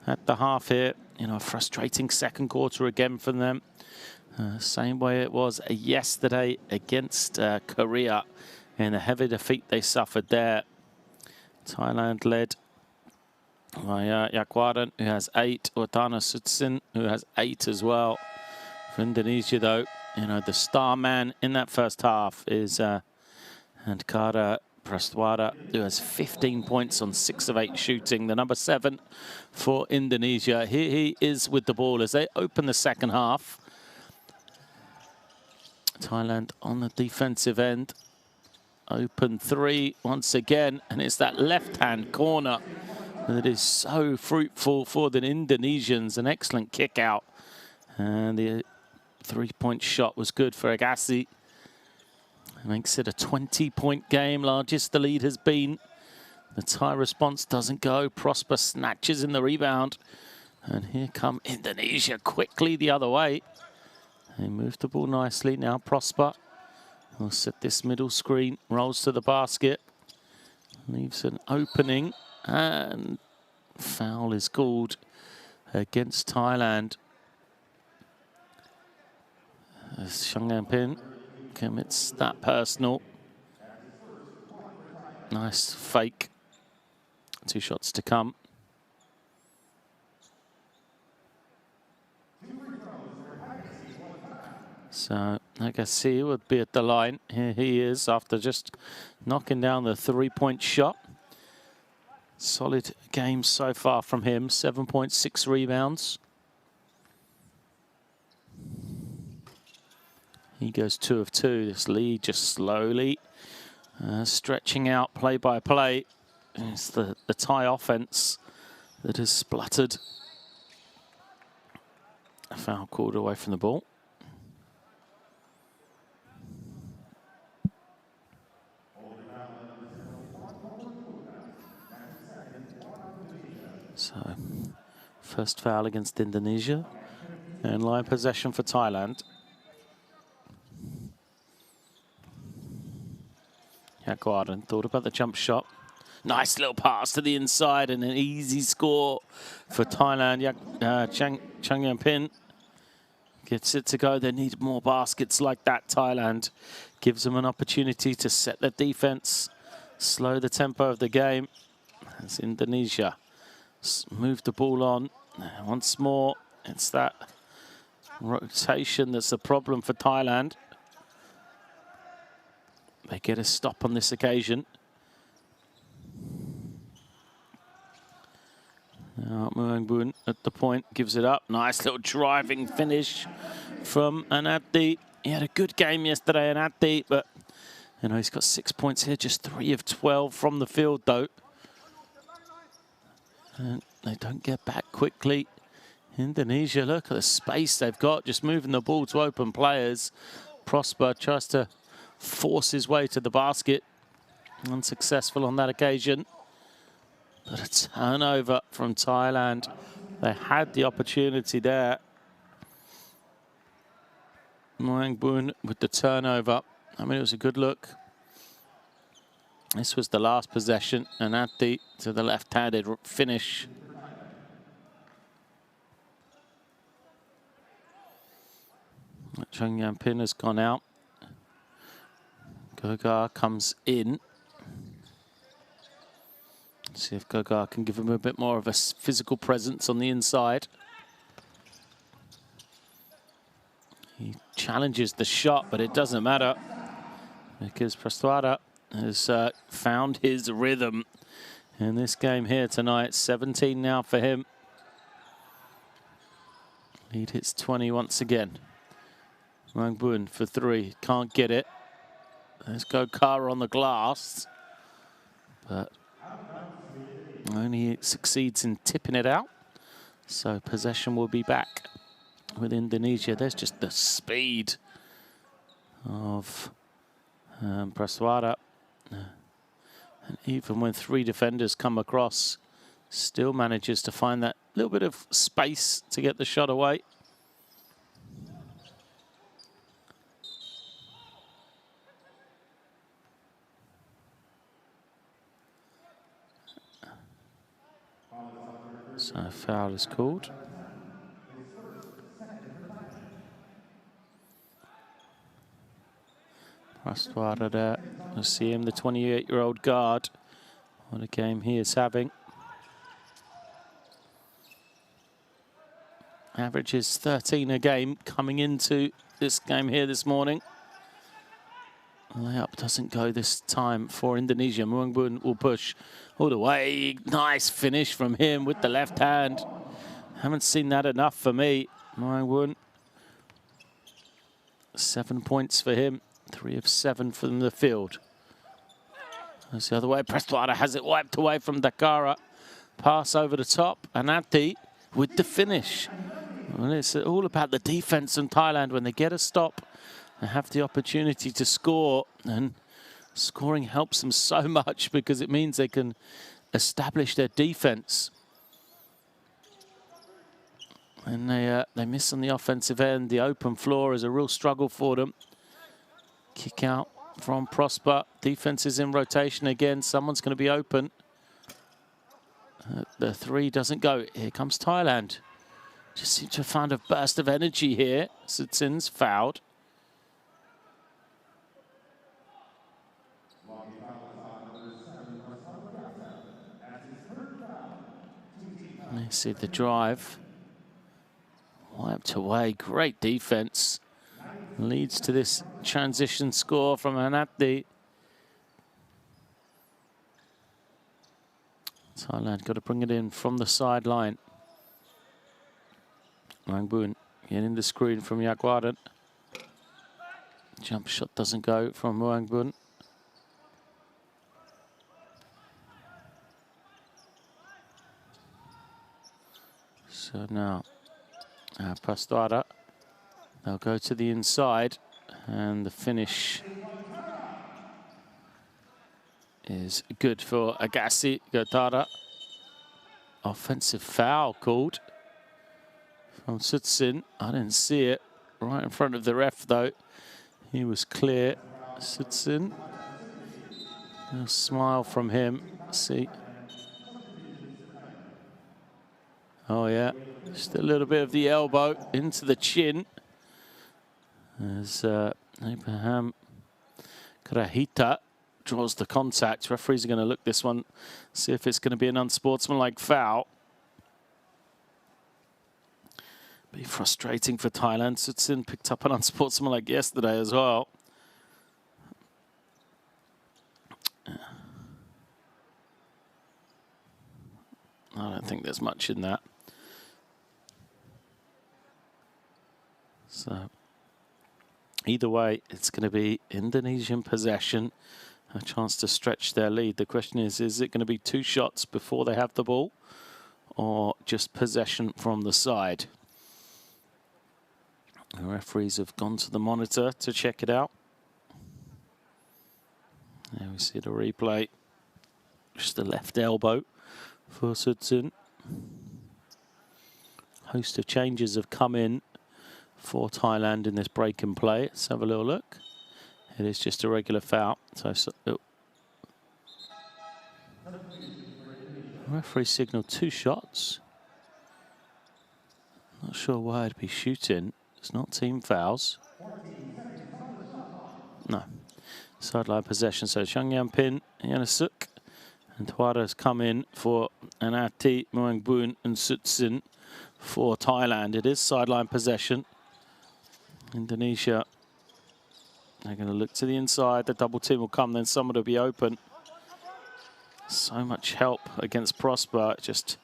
at the half here. You know, a frustrating second quarter again for them. Same way it was yesterday against Korea in a heavy defeat they suffered there. Thailand led by Yakwaran, who has 8, Utana Sutsin, who has 8 as well. For Indonesia, though, you know, the star man in that first half is Andkara Prastwara, who has 15 points on 6 of 8 shooting, the number 7 for Indonesia. Here he is with the ball as they open the second half. Thailand on the defensive end. Open 3 once again, and it's that left-hand corner that is so fruitful for the Indonesians. An excellent kick out. And the 3-point shot was good for Agassi. Makes it a 20-point game, largest the lead has been. The Thai response doesn't go. Prosper snatches in the rebound. And here come Indonesia quickly the other way. They move the ball nicely. Now Prosper will set this middle screen, rolls to the basket, leaves an opening, and foul is called against Thailand. As Chung Pin commits that personal. Nice fake. 2 shots to come. So Agassi would be at the line. Here he is after just knocking down the 3-point shot. Solid game so far from him. 7.6 rebounds. He goes 2 of 2. This lead just slowly stretching out play by play. It's the Thai offense that has spluttered. A foul called away from the ball. So, first foul against Indonesia. And line possession for Thailand. Yakwaran thought about the jump shot. Nice little pass to the inside and an easy score for Thailand. Chung Pin gets it to go. They need more baskets like that. Thailand gives them an opportunity to set their defense, slow the tempo of the game. As Indonesia move the ball on. Once more, it's that rotation that's the problem for Thailand. They get a stop on this occasion. Now Muangbun at the point, gives it up. Nice little driving finish from Anaddi. He had a good game yesterday, Anaddi, but you know, he's got 6 points here, just 3 of 12 from the field though. And they don't get back quickly. Indonesia, look at the space they've got, just moving the ball to open players. Prosper tries to force his way to the basket. Unsuccessful on that occasion. But a turnover from Thailand. They had the opportunity there. Muang Boon with the turnover. I mean, it was a good look. This was the last possession, and Ati to the left-handed finish. Chung Yan Pin has gone out. Gogar comes in. See if Gogar can give him a bit more of a physical presence on the inside. He challenges the shot, but it doesn't matter because Prastwara has found his rhythm in this game here tonight. 17 now for him. Lead hits 20 once again. Muang Boon for 3, can't get it. Let's go Kara on the glass, but only succeeds in tipping it out. So possession will be back with Indonesia. There's just the speed of Praswara. And even when 3 defenders come across, still manages to find that little bit of space to get the shot away. So a foul is called. Prastwara there. We'll see him, the 28-year-old guard. What a game he is having. Averages 13 a game coming into this game here this morning. Layup doesn't go this time for Indonesia. Muang Boon will push all the way. Nice finish from him with the left hand. Haven't seen that enough for me. Muang Boon, 7 points for him. 3 of 7 from the field. That's the other way. Prestwada has it wiped away from Dakara. Pass over the top. Anati with the finish. Well, it's all about the defense in Thailand. When they get a stop, they have the opportunity to score. And scoring helps them so much because it means they can establish their defense. And they miss on the offensive end. The open floor is a real struggle for them. Kick out from Prosper. Defense is in rotation again. Someone's going to be open. The 3 doesn't go. Here comes Thailand. Just seem to have found a burst of energy here. Sutsin's fouled. You see the drive. Wiped away. Great defense. Leads to this transition score from Anapdi. Thailand got to bring it in from the sideline. Muang Boon getting the screen from Yagwaran. Jump shot doesn't go from Muang Boon. So now, Pastuara. They'll go to the inside, and the finish is good for Agassi Gotara. Offensive foul called from Sutsin. I didn't see it. Right in front of the ref, though. He was clear. Sutsin. A smile from him. See. Oh, yeah. Just a little bit of the elbow into the chin. As Abraham Krahita draws the contact. Referees are going to look this one, see if it's going to be an unsportsmanlike foul. Be frustrating for Thailand. Sutsin picked up an unsportsmanlike yesterday as well. I don't think there's much in that. So either way, it's going to be Indonesian possession, a chance to stretch their lead. The question is it going to be 2 shots before they have the ball or just possession from the side? The referees have gone to the monitor to check it out. There we see the replay. Just the left elbow for Sutsun. Host of changes have come in for Thailand in this break and play. Let's have a little look. It is just a regular foul. Referee signaled 2 shots. Not sure why I'd be shooting. It's not team fouls. No. Sideline possession. So Changyang Pin, Yanasuk, and Tuara's come in for Anati, Muangbun, and Sutsin for Thailand. It is sideline possession. Indonesia, they're going to look to the inside. The double team will come, then someone will be open. So much help against Prosper. It just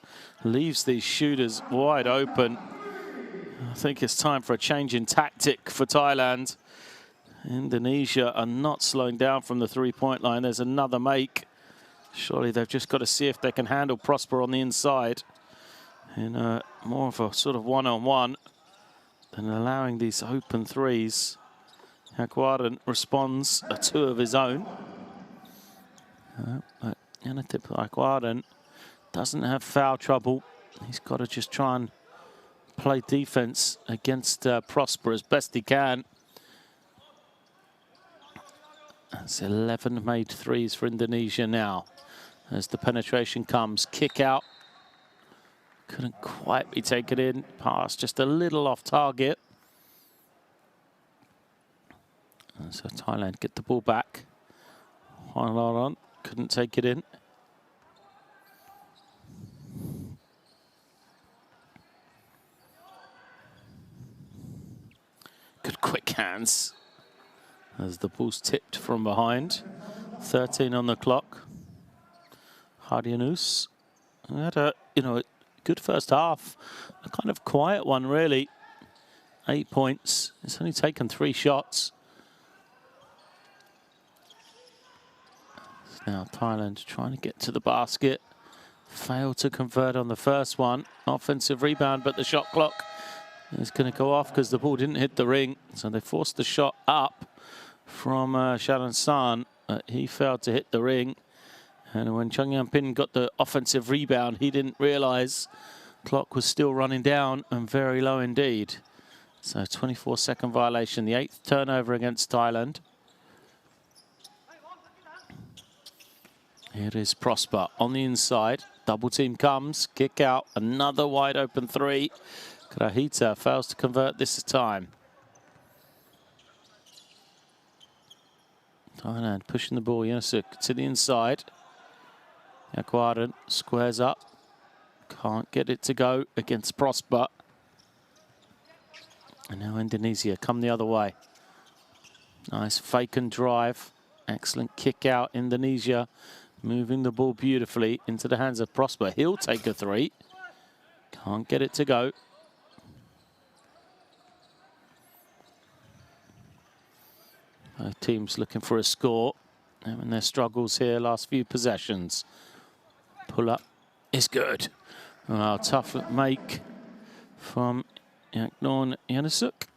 leaves these shooters wide open. I think it's time for a change in tactic for Thailand. Indonesia are not slowing down from the three-point line. There's another make. Surely they've just got to see if they can handle Prosper on the inside in more of a sort of one-on-one than allowing these open threes. Aquaran responds a 2 of his own. But Yanatip Aquaran doesn't have foul trouble. He's got to just try and play defense against Prosper as best he can. That's 11 made threes for Indonesia now. As the penetration comes, kick out. Couldn't quite be taken in. Pass just a little off target. And so Thailand get the ball back. Huanlaran couldn't take it in. Good quick hands as the ball's tipped from behind. 13 on the clock. Hardianus had a good first half, a kind of quiet one really. 8 points. It's only taken 3 shots. Now Thailand trying to get to the basket. Failed to convert on the first one. Offensive rebound, but the shot clock is going to go off because the ball didn't hit the ring. So they forced the shot up from Sharon San. He failed to hit the ring. And when Changyang Pin got the offensive rebound, he didn't realize clock was still running down and very low indeed. So 24-second violation, the 8th turnover against Thailand. Here is Prosper on the inside. Double team comes, kick out, another wide open 3. Krahita fails to convert this time. Thailand pushing the ball, Yanasuk to the inside. Aquaran squares up. Can't get it to go against Prosper. And now Indonesia come the other way. Nice fake and drive. Excellent kick out, Indonesia. Moving the ball beautifully into the hands of Prosper. He'll take a 3. Can't get it to go. Both teams looking for a score. Having their struggles here last few possessions. Pull up is good. Well, tough make from Yaknon Yanasuk.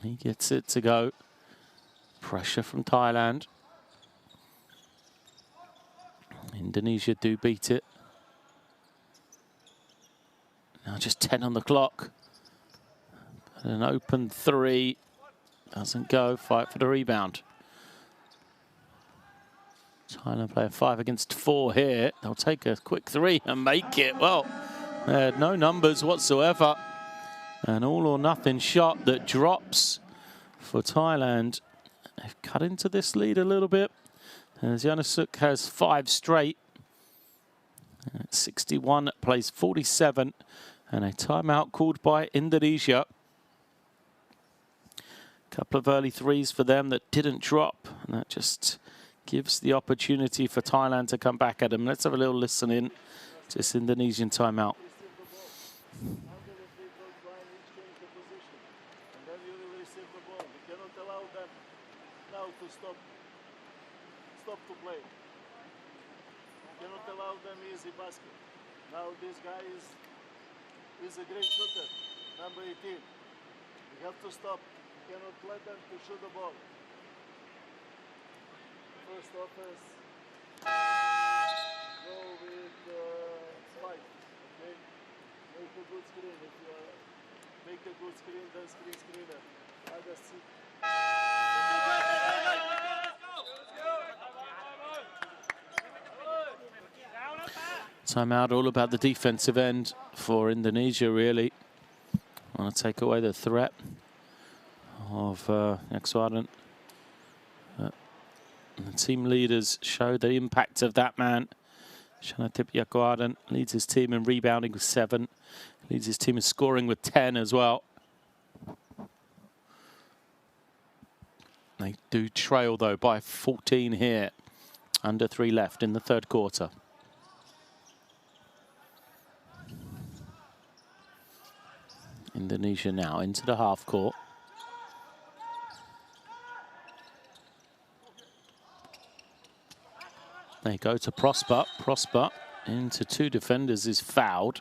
He gets it to go. Pressure from Thailand. Indonesia do beat it. Now just 10 on the clock. But an open 3 doesn't go. Fight for the rebound. Thailand play a 5 against 4 here. They'll take a quick 3 and make it. Well, they had no numbers whatsoever. An all or nothing shot that drops for Thailand. They've cut into this lead a little bit. As Yanasuk has 5 straight. 61 plays 47. And a timeout called by Indonesia. Couple of early 3s for them that didn't drop. And that just gives the opportunity for Thailand to come back at them. Let's have a little listen in to this Indonesian timeout. Stop to play. Cannot allow them easy basket. Now this guy is a great shooter, number 18. We have to stop. We cannot let them to shoot the ball. First offense. Go with fight. Okay? Make a good screen. If you make a good screen, then screener. Others sit. Timeout, all about the defensive end for Indonesia, really. Want to take away the threat of Yaksuaran. The team leaders show the impact of that man. Shanatip Yaksuaran leads his team in rebounding with 7. Leads his team in scoring with 10 as well. They do trail, though, by 14 here. Under 3 left in the third quarter. Indonesia now into the half court. They go to Prosper. Prosper into 2 defenders is fouled.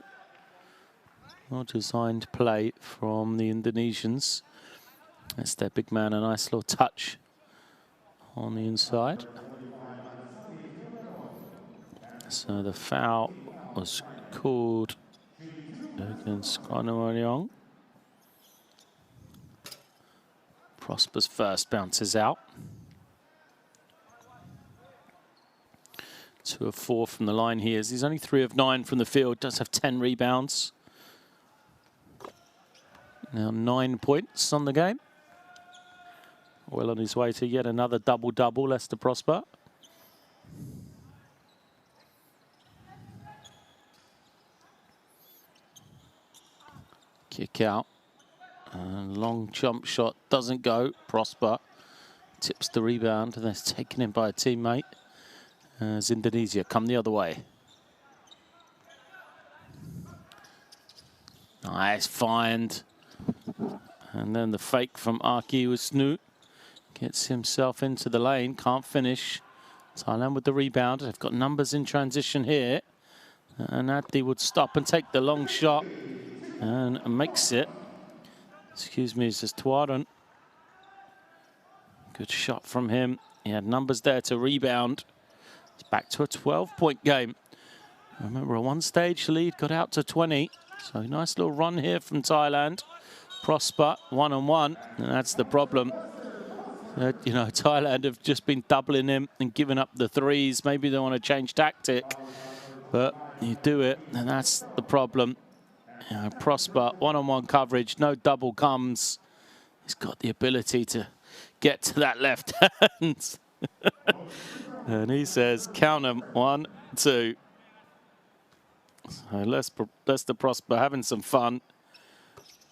Well-designed play from the Indonesians. That's their big man, a nice little touch on the inside. So the foul was called against Kwanoyong. Prosper's first bounces out. 2 of 4 from the line here. He's only 3 of 9 from the field. Does have 10 rebounds. Now 9 points on the game. Well on his way to yet another double-double, Lester Prosper. Kick out. Long jump shot doesn't go. Prosper tips the rebound and that's taken in by a teammate. As Indonesia come the other way. Nice find. And then the fake from Aki Wisnu. Gets himself into the lane, can't finish. Thailand with the rebound. They've got numbers in transition here. And Abdi would stop and take the long shot and makes it. Excuse me, it's just Tuaran. Good shot from him. He had numbers there to rebound. It's back to a 12-point game. Remember, a one-stage lead got out to 20. So nice little run here from Thailand. Prosper, one-on-one, and that's the problem. You know, Thailand have just been doubling him and giving up the threes. Maybe they want to change tactic, but you do it, and that's the problem. Prosper, one-on-one coverage, no double comes. He's got the ability to get to that left hand. And he says, count them, 1, 2. So Lester Prosper having some fun.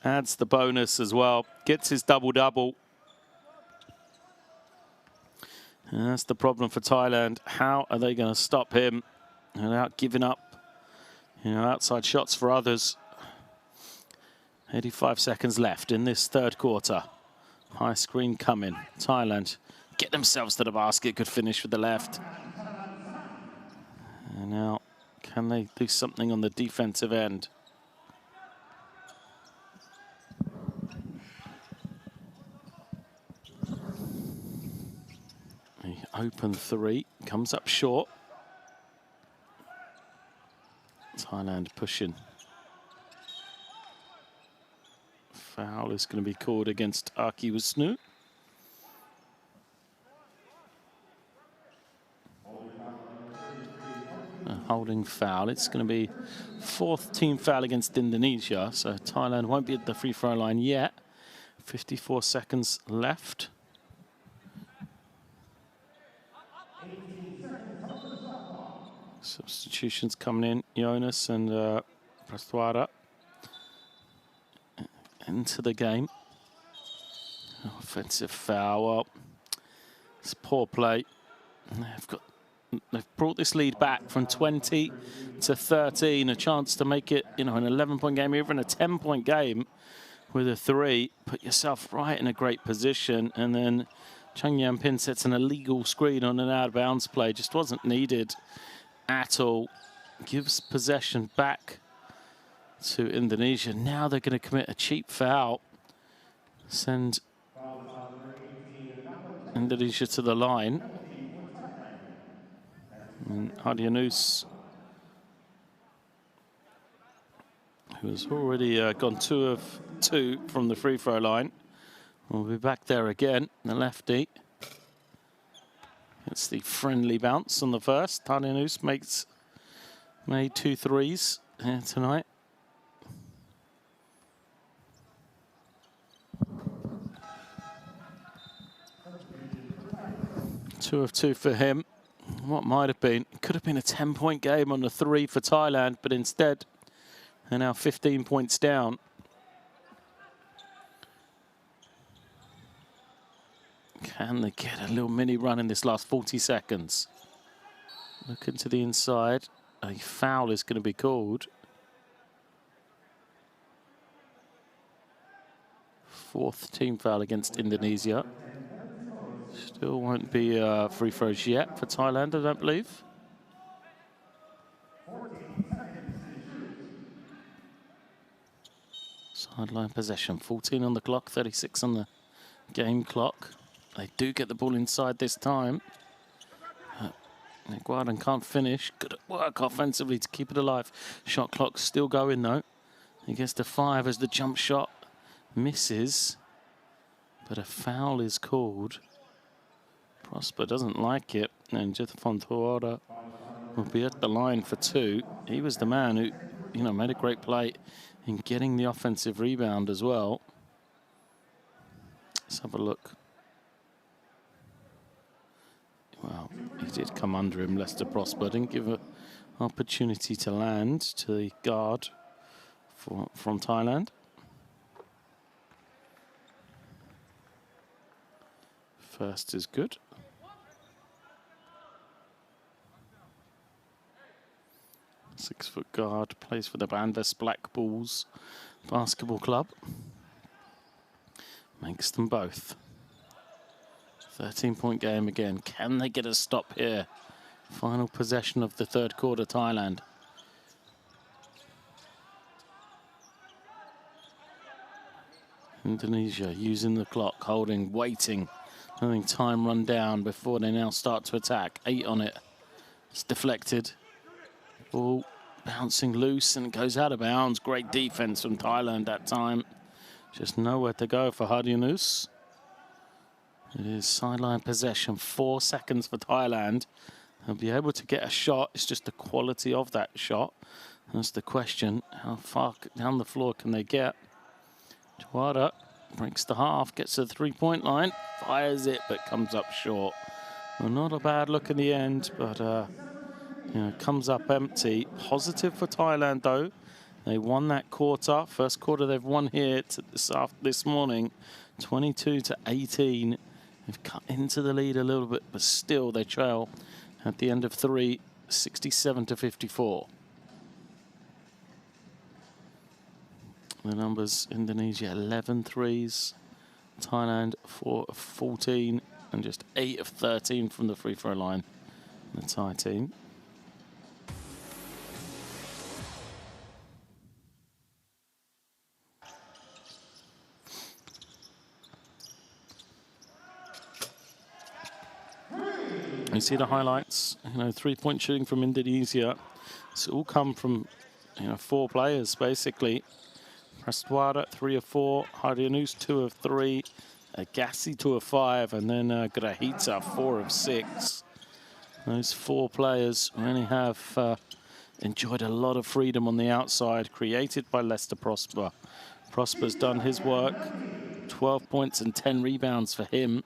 Adds the bonus as well. Gets his double-double. And that's the problem for Thailand. How are they going to stop him without giving up, outside shots for others? 85 seconds left in this third quarter. High screen coming. Thailand get themselves to the basket. Good finish with the left. And now, can they do something on the defensive end? The open 3 comes up short. Thailand pushing. Foul is going to be called against Aki Wisnu. A holding foul. It's going to be 4th team foul against Indonesia. So Thailand won't be at the free throw line yet. 54 seconds left. Substitutions coming in. Jonas and Prastuara into the game. Offensive foul. Well, it's poor play. They've brought this lead back from 20 to 13. A chance to make it, an 11-point game, even a 10-point game with a 3. Put yourself right in a great position. And then Chung Yampin sets an illegal screen on an out-of-bounds play. Just wasn't needed at all. Gives possession back to Indonesia. Now they're going to commit a cheap foul. Send Indonesia to the line. And Hadianus who's already gone 2 of 2 from the free throw line. We'll be back there again. The lefty. It's the friendly bounce on the first. Tadianus made 2 threes here tonight. Two of 2 for him. What might have been, could have been a 10-point game on the 3 for Thailand, but instead they're now 15 points down. Can they get a little mini run in this last 40 seconds? Looking to the inside. A foul is going to be called. 4th team foul against Indonesia. Still won't be free throws yet for Thailand, I don't believe. Sideline possession. 14 on the clock, 36 on the game clock. They do get the ball inside this time. Guardian can't finish. Good work offensively to keep it alive. Shot clock's still going though. He gets to 5 as the jump shot misses. But a foul is called. Prosper doesn't like it. And Jithafon Tuora will be at the line for 2. He was the man who, made a great play in getting the offensive rebound as well. Let's have a look. Well, he did come under him, Lester Prosper. Didn't give an opportunity to land to the guard from Thailand. First is good. Six-foot guard, plays for the Banvest Black Bulls Basketball Club. Makes them both. 13-point game again. Can they get a stop here? Final possession of the 3rd quarter, Thailand. Indonesia using the clock, holding, waiting. Letting time run down before they now start to attack. 8 on it. It's deflected. Ball bouncing loose and it goes out of bounds. Great defense from Thailand that time. Just nowhere to go for Hadianus. It is sideline possession, 4 seconds for Thailand. They'll be able to get a shot. It's just the quality of that shot. That's the question. How far down the floor can they get? Tuara breaks the half, gets to the 3-point line, fires it, but comes up short. Well, not a bad look in the end, but comes up empty. Positive for Thailand, though. They won that quarter. First quarter they've won here this morning, 22-18. They've cut into the lead a little bit, but still they trail at the end of 3, 67-54. The numbers, Indonesia 11 threes, Thailand 4 of 14, and just 8 of 13 from the free throw line. The Thai team. You see the highlights, 3-point shooting from Indonesia. It's all come from, 4 players basically. Prastuara 3 of 4, Hadianus 2 of 3, Agassi 2 of 5, and then Grahita 4 of 6. Those 4 players really have enjoyed a lot of freedom on the outside, created by Lester Prosper. Prosper's done his work, 12 points and 10 rebounds for him.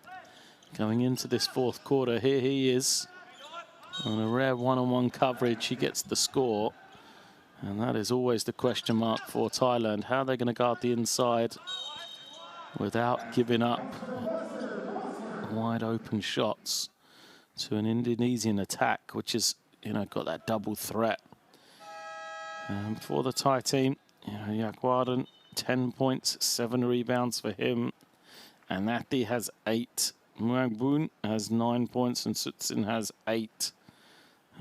Going into this 4th quarter, here he is. On a rare one-on-one coverage, he gets the score. And that is always the question mark for Thailand. How are they going to guard the inside without giving up wide open shots to an Indonesian attack, which has, got that double threat. For the Thai team, Yakwadan, 10 points, 7 rebounds for him. And Nati has 8. Muangbun has 9 points and Sutsin has 8.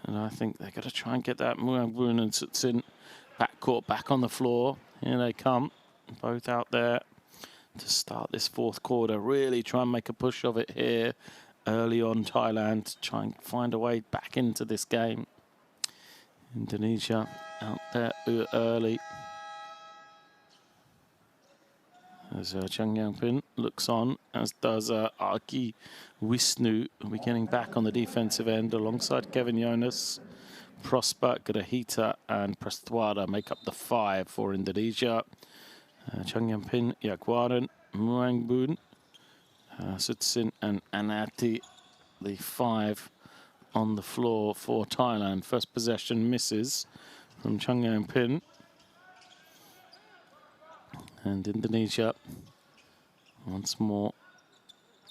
And I think they're going to try and get that Muangbun and Sutsin backcourt back on the floor. Here they come, both out there to start this 4th quarter. Really try and make a push of it here early on, Thailand. Try and find a way back into this game. Indonesia out there early. As Chung Yang-pin looks on, as does Aki Wisnu, who'll be getting back on the defensive end alongside Kevin Jonas. Prosper, Grahita and Prestwada make up the 5 for Indonesia. Chung Yang-pin, Yakwaran, Muangbun, Sutsin and Anati, the 5 on the floor for Thailand. First possession misses from Chung Yang-pin. And Indonesia, once more,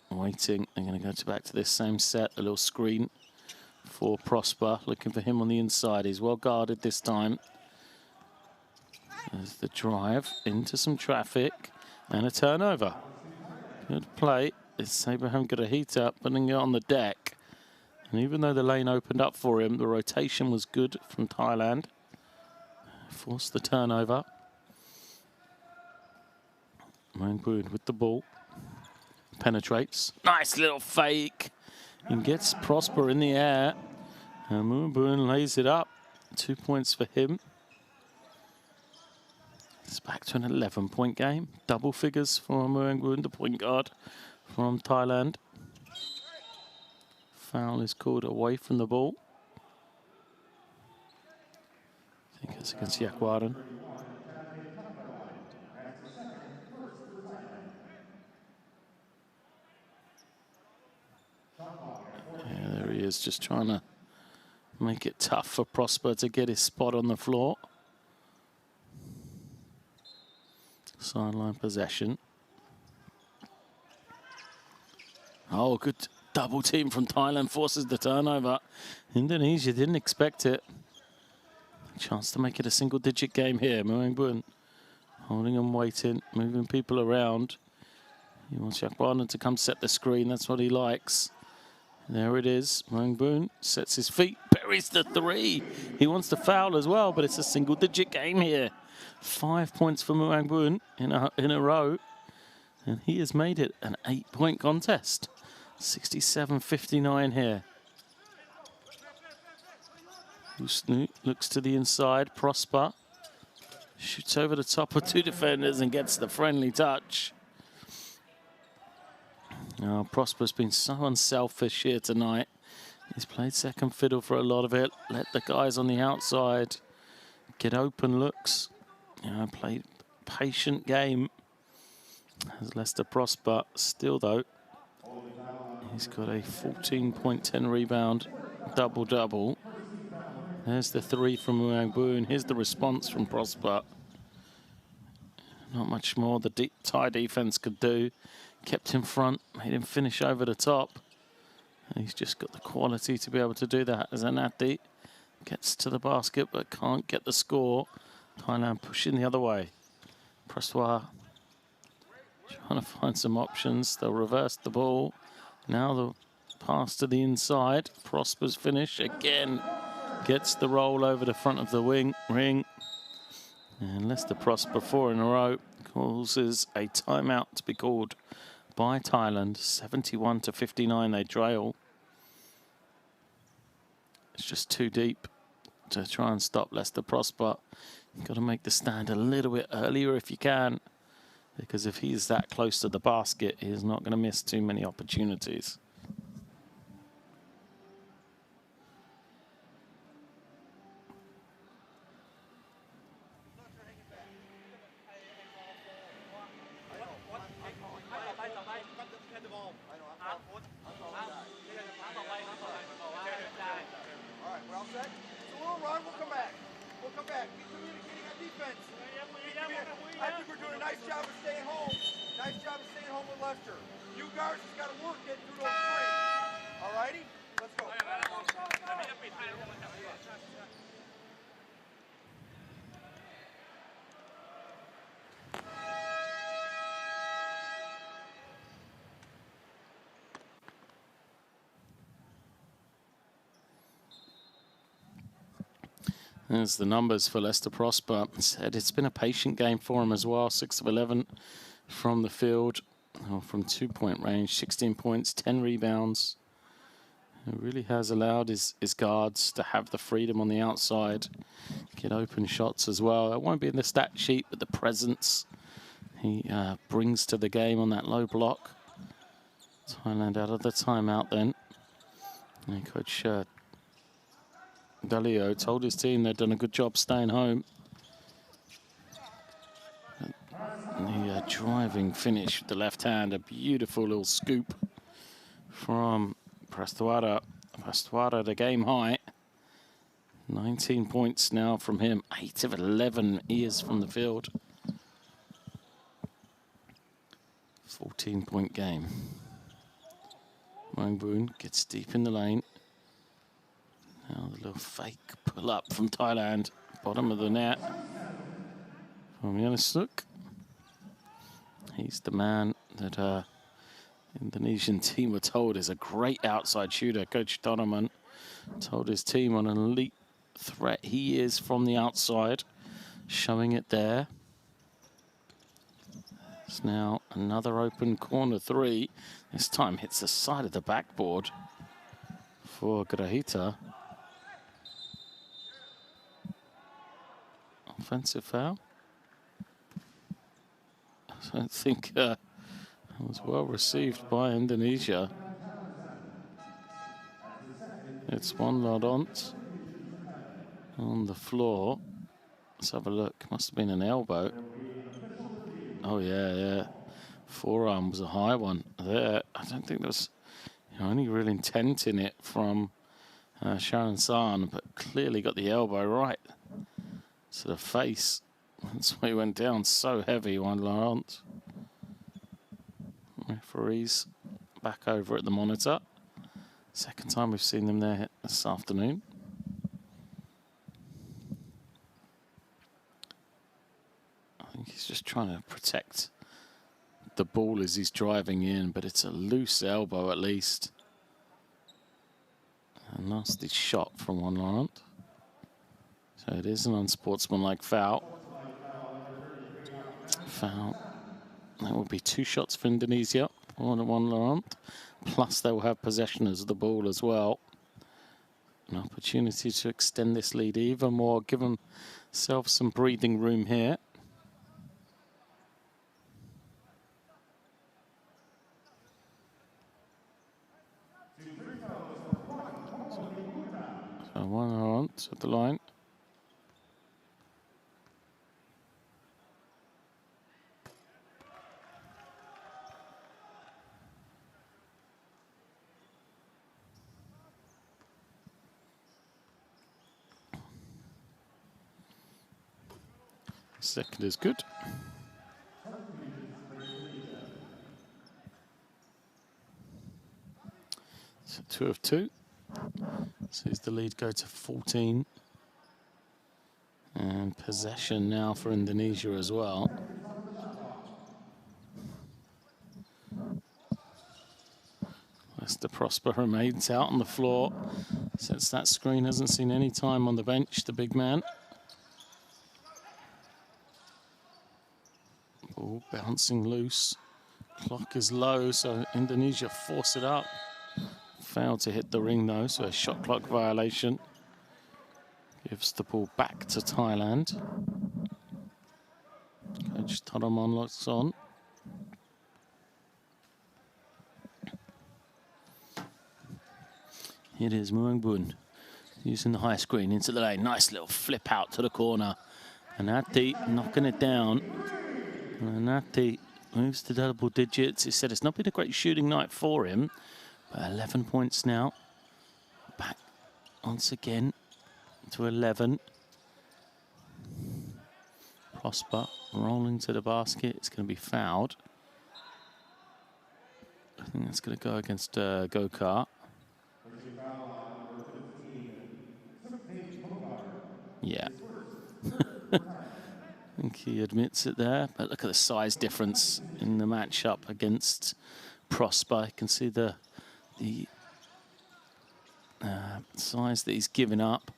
waiting. They're going to go back to this same set, a little screen for Prosper, looking for him on the inside. He's well guarded this time. There's the drive into some traffic and a turnover. Good play. It's Abraham Grahita putting it on the deck. And even though the lane opened up for him, the rotation was good from Thailand. Forced the turnover. Muangbun with the ball. Penetrates. Nice little fake. And gets Prosper in the air. And Muangbun lays it up. 2 points for him. It's back to an 11-point game. Double figures for Muangbun, the point guard from Thailand. Foul is called away from the ball. I think it's against Yakwaran. Yeah, there he is, just trying to make it tough for Prosper to get his spot on the floor. Sideline possession. Oh, good double team from Thailand, forces the turnover. Indonesia didn't expect it. Chance to make it a single-digit game here. Muangbun holding and waiting, moving people around. He wants Yakwaran to come set the screen. That's what he likes. There it is. Muangbun sets his feet, buries the 3. He wants to foul as well, but it's a single-digit game here. 5 points for Muangbun in a row. And he has made it an 8-point contest. 67-59 here. Usnu looks to the inside. Prosper shoots over the top of 2 defenders and gets the friendly touch. Oh, Prosper's been so unselfish here tonight. He's played second fiddle for a lot of it. Let the guys on the outside get open looks. Played patient game. As Lester Prosper, still though, he's got a 14.10 rebound, double-double. There's the 3 from Muangbun. Here's the response from Prosper. Not much more the Thai defense could do. Kept him front, made him finish over the top. And he's just got the quality to be able to do that. As Anati gets to the basket but can't get the score. Thailand pushing the other way. Praswar trying to find some options. They'll reverse the ball. Now the pass to the inside. Prosper's finish again. Gets the roll over the front of the ring. And Lester Prosper 4 in a row causes a timeout to be called by Thailand. 71-59 they trail. It's just too deep to try and stop Lester Prosper. You've got to make the stand a little bit earlier if you can, because if he's that close to the basket, he's not going to miss too many opportunities. There's the numbers for Lester Prosper. Said it's been a patient game for him as well. 6 of 11 from the field, from 2-point range, 16 points, 10 rebounds. He really has allowed his guards to have the freedom on the outside, get open shots as well. It won't be in the stat sheet, but the presence he brings to the game on that low block. Thailand out of the timeout then. And Coach Dalio told his team they'd done a good job staying home. The driving finish with the left hand, a beautiful little scoop from Prastwara. Prastwara, the game high. 19 points now from him. 8 of 11 he is from the field. 14-point game. Moangboon gets deep in the lane. Now the little fake pull up from Thailand. Bottom of the net from Yannisuk. He's the man that Indonesian team were told is a great outside shooter. Coach Donovan told his team on an elite threat he is from the outside, showing it there. It's now another open corner three. This time hits the side of the backboard for Grahita. Offensive foul. I don't think it was well received by Indonesia. It's one Laurent on the floor. Let's have a look. Must have been an elbow. Oh, yeah. Forearm was a high one there. I don't think there was any real intent in it from Sharon San, but clearly got the elbow right to the face. That's why he went down so heavy, one Laurent. Referees back over at the monitor. Second time we've seen them there this afternoon. I think he's just trying to protect the ball as he's driving in, but it's a loose elbow at least. A nasty shot from one Laurent. So it is an unsportsmanlike foul. That will be 2 shots for Indonesia, one Laurent. Plus they will have possession of the ball as well. An opportunity to extend this lead even more, give themselves some breathing room here. So one Laurent at the line. Second is good. So 2 of 2. Sees the lead go to 14. And possession now for Indonesia as well. Lester Prosper remains out on the floor. Since that screen hasn't seen any time on the bench, the big man. Ball bouncing loose. Clock is low, so Indonesia force it up. Failed to hit the ring though, so a shot clock violation. Gives the ball back to Thailand. Coach Toroman locks on. It is Moangboon using the high screen into the lane. Nice little flip out to the corner. And Ati knocking it down. And Ati moves to double digits. He said it's not been a great shooting night for him, but 11 points now. Back once again to 11. Prosper rolling to the basket. It's going to be fouled. I think that's going to go against Gokar. Yeah. I think he admits it there, but look at the size difference in the matchup against Prosper. You can see the size that he's given up.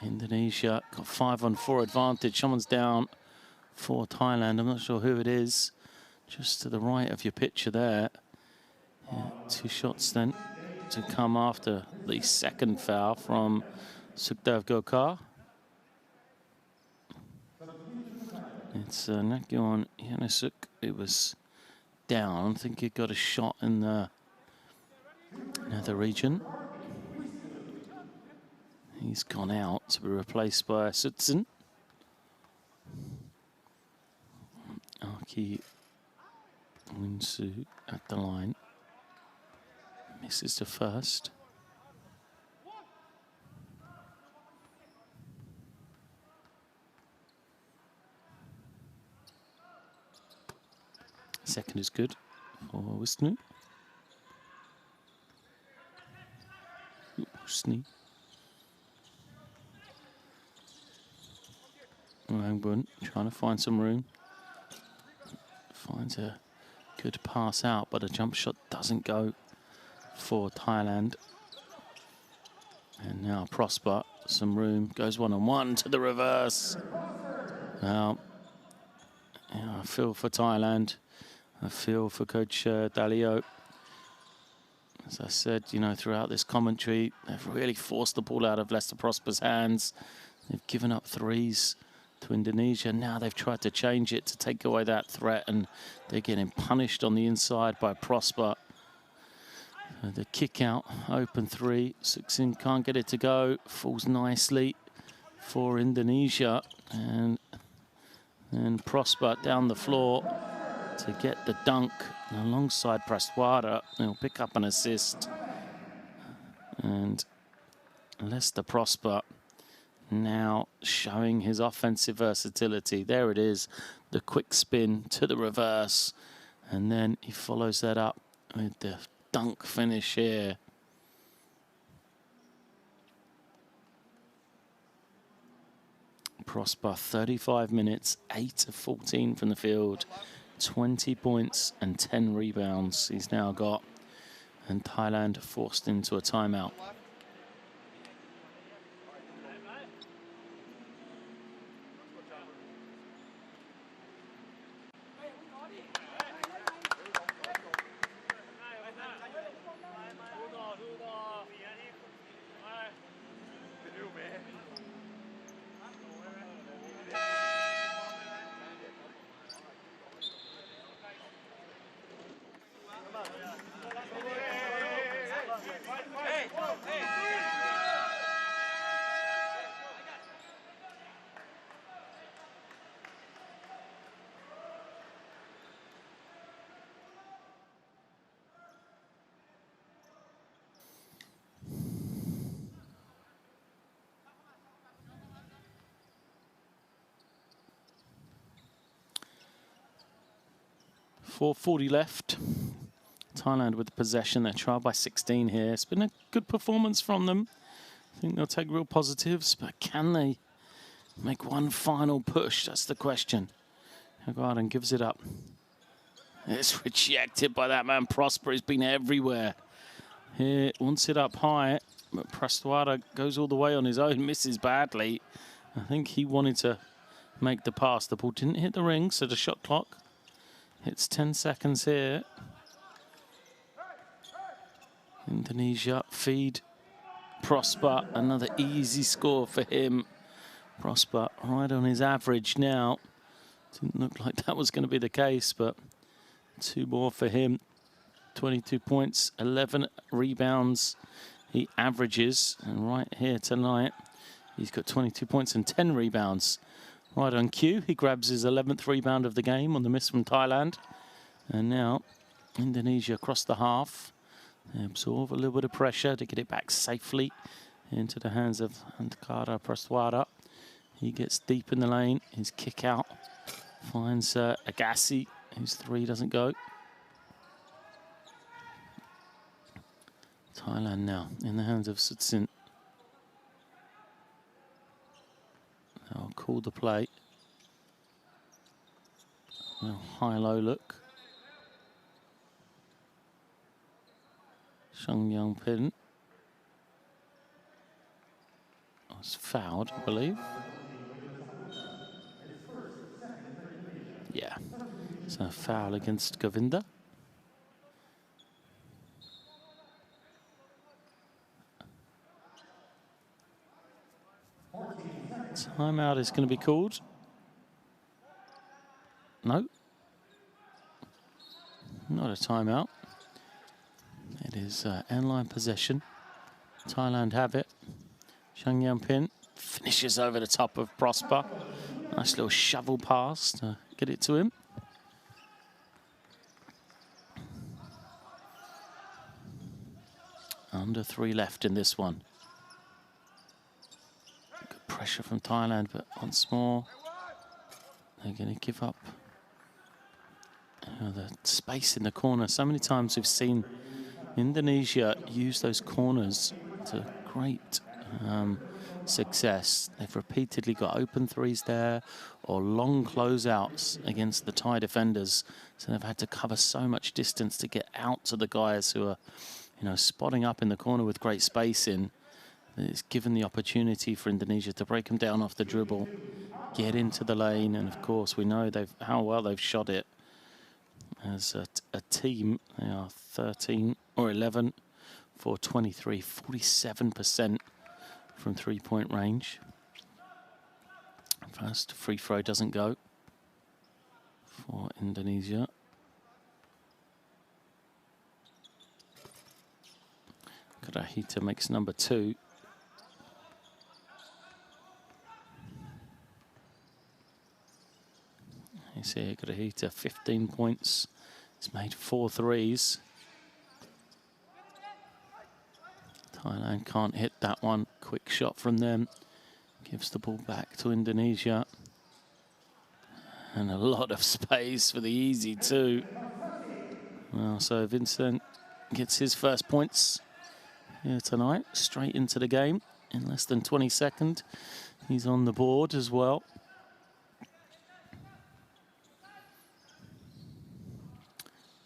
Indonesia got 5-on-4 advantage. Someone's down for Thailand. I'm not sure who it is. Just to the right of your picture there. Yeah, 2 shots then to come after the second foul from Sukhdev Gokar. It's Nagyon Janusuk. It was down. I think he got a shot in the nether region. He's gone out to be replaced by Sutsun. Aki Winsu at the line. Misses the first. Second is good for Wisnu. Wisnu. Rangbun trying to find some room. Finds a good pass out, but a jump shot doesn't go for Thailand. And now Prosper, some room, goes one-on-one to the reverse. Now, yeah, I feel for Thailand. I feel for Coach Dalio. As I said, you know, throughout this commentary, they've really forced the ball out of Leicester Prosper's hands. They've given up threes to Indonesia. Now they've tried to change it to take away that threat, and they're getting punished on the inside by Prosper. The kick out, open three. Suksin can't get it to go. Falls nicely for Indonesia. And Prosper down the floor to get the dunk. And alongside Praswara, he'll pick up an assist. And Leicester Prosper now showing his offensive versatility. There it is, the quick spin to the reverse. And then he follows that up with the dunk finish here. Prosper, 35 minutes, 8 of 14 from the field, 20 points and 10 rebounds he's now got. And Thailand forced into a timeout. .440 left. Thailand with the possession. They're trailed by 16 here. It's been a good performance from them. I think they'll take real positives, but can they make one final push? That's the question. Garden gives it up. It's rejected by that man Prosper. He's been everywhere. Here, wants it up high, but Praswara goes all the way on his own, misses badly. I think he wanted to make the pass. The ball didn't hit the ring, so the shot clock hits 10 seconds here. Indonesia feed Prosper, another easy score for him. Prosper right on his average now. Didn't look like that was going to be the case, but 2 more for him. 22 points, 11 rebounds he averages. And right here tonight, he's got 22 points and 10 rebounds. Right on cue, he grabs his 11th rebound of the game on the miss from Thailand. And now Indonesia across the half. They absorb a little bit of pressure to get it back safely into the hands of Antara Praswara. He gets deep in the lane. His kick out finds Agassi, whose 3 doesn't go. Thailand now in the hands of Sutsin. They'll call the play. A high-low look. Shang Yang Pin was fouled, I believe. Yeah, so a foul against Govinda. Timeout is going to be called. No. Not a timeout. It is end-line possession. Thailand have it. Shang Yampin finishes over the top of Prosper. Nice little shovel pass to get it to him. Under 3 left in this one. Good pressure from Thailand, but once more, they're going to give up the space in the corner. So many times we've seen Indonesia use those corners to great success. They've repeatedly got open threes there or long closeouts against the Thai defenders. So they've had to cover so much distance to get out to the guys who are, you know, spotting up in the corner with great space in. It's given the opportunity for Indonesia to break them down off the dribble, get into the lane, and of course we know how well they've shot it. As a team, they are 13 or 11 for 23, 47% from three-point range. First free throw doesn't go for Indonesia. Karahita makes number 2. You see Karahita, 15 points. He's made 4 threes. Thailand can't hit that one. Quick shot from them. Gives the ball back to Indonesia. And a lot of space for the easy 2. Well, so Vincent gets his first points here tonight. Straight into the game in less than 20 seconds. He's on the board as well.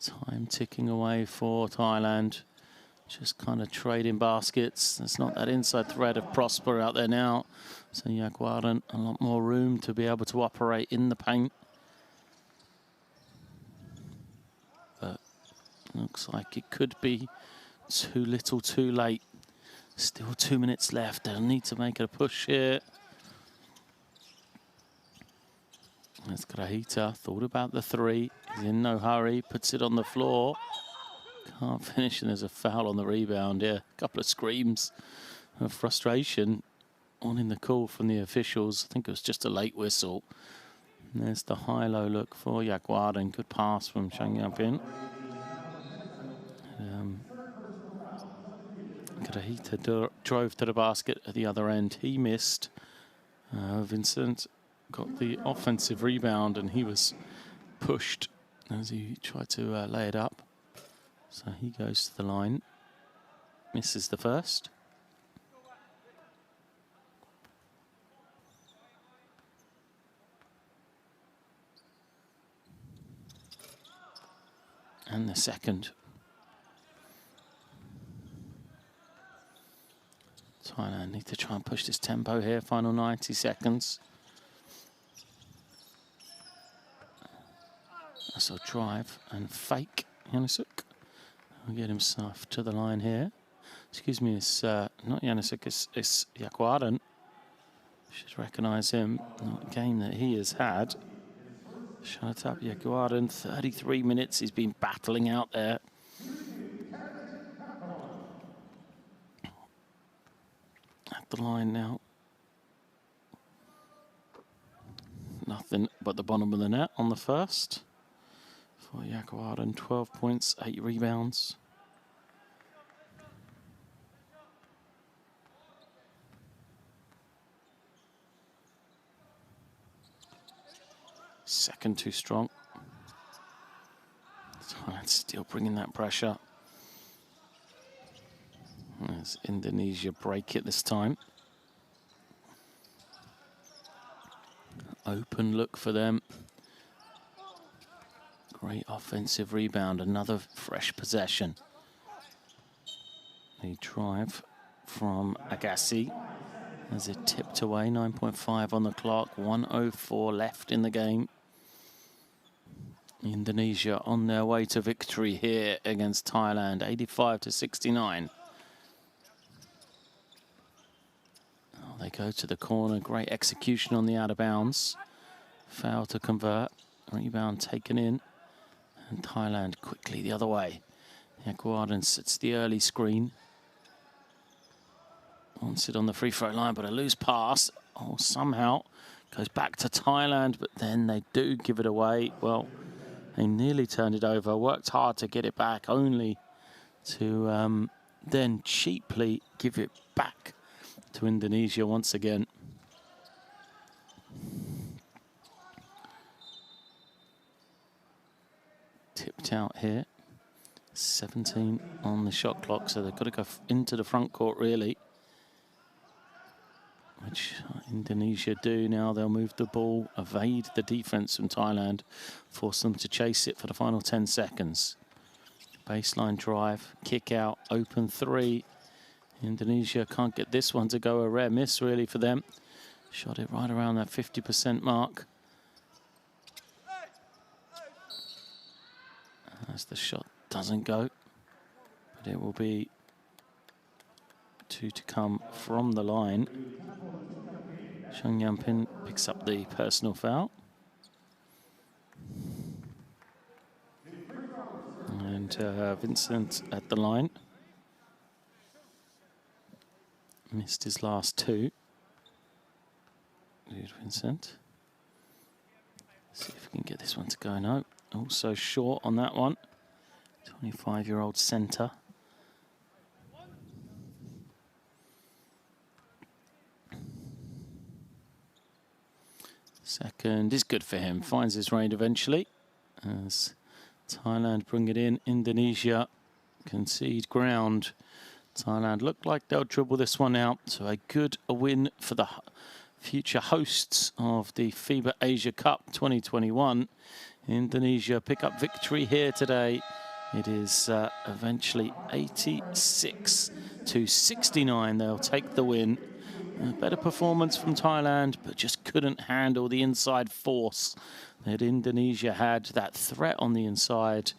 Time ticking away for Thailand. Just kind of trading baskets. There's not that inside threat of Prosper out there now. So Jaguaran, a lot more room to be able to operate in the paint. But looks like it could be too little too late. Still 2 minutes left. They'll need to make a push here. That's Karahita, thought about the 3. He's in no hurry, puts it on the floor. Can't finish, and there's a foul on the rebound. Yeah, a couple of screams of frustration on in the call from the officials. I think it was just a late whistle. And there's the high-low look for Jaguaran. Good pass from Shang Yampin. Karahita drove to the basket at the other end. He missed. Vincent got the offensive rebound, and he was pushed as he tried to lay it up. So he goes to the line, misses the first. And the second. Thailand need to try and push this tempo here, final 90 seconds. So drive and fake Janusik. Will get himself to the line here. Excuse me, it's not Janusik, it's Jaguaran. Should recognise him. Not a game that he has had. Shut up, Jaguaran. 33 minutes he's been battling out there. At the line now. Nothing but the bottom of the net on the first. For Jaguaran, 12 points, 8 rebounds. Second too strong. Thailand still bringing that pressure. As Indonesia break it this time. Open look for them. Great offensive rebound, another fresh possession. The drive from Agassi as it tipped away, 9.5 on the clock, 1:04 left in the game. Indonesia on their way to victory here against Thailand, 85-69. Oh, they go to the corner, great execution on the out of bounds. Foul to convert. Rebound taken in. And Thailand quickly the other way. Yaguaran sits the early screen. Wants it on the free throw line, but a loose pass. Oh, somehow goes back to Thailand, but then they do give it away. Well, they nearly turned it over, worked hard to get it back, only to then cheaply give it back to Indonesia once again. Tipped out here. 17 on the shot clock, so they've got to go into the front court, really. Which Indonesia do now. They'll move the ball, evade the defense from Thailand, force them to chase it for the final 10 seconds. Baseline drive, kick out, open three. Indonesia can't get this one to go. A rare miss, really, for them. Shot it right around that 50% mark. As the shot doesn't go, but it will be 2 to come from the line. Sheng Yampin picks up the personal foul. And Vincent at the line. Missed his last two. Good, Vincent. See if we can get this one to go. No, also short on that one. 25-year-old centre. Second is good for him. Finds his range eventually. As Thailand bring it in. Indonesia concede ground. Thailand look like they'll dribble this one out. So a win for the future hosts of the FIBA Asia Cup 2021. Indonesia pick up victory here today. It is eventually 86 to 69. They'll take the win. A better performance from Thailand, but just couldn't handle the inside force that Indonesia had. That threat on the inside,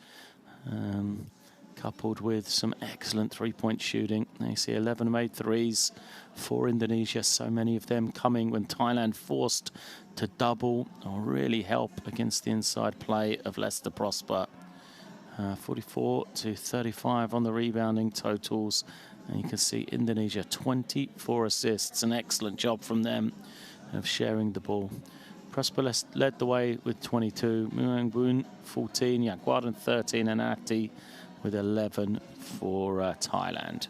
coupled with some excellent three-point shooting. You see 11 made threes for Indonesia, so many of them coming when Thailand forced to double or really help against the inside play of Leicester Prosper. 44 to 35 on the rebounding totals. And you can see Indonesia 24 assists. An excellent job from them of sharing the ball. Prosper led the way with 22. Muangboon 14, Yaguaran 13, and Ati with 11 for Thailand.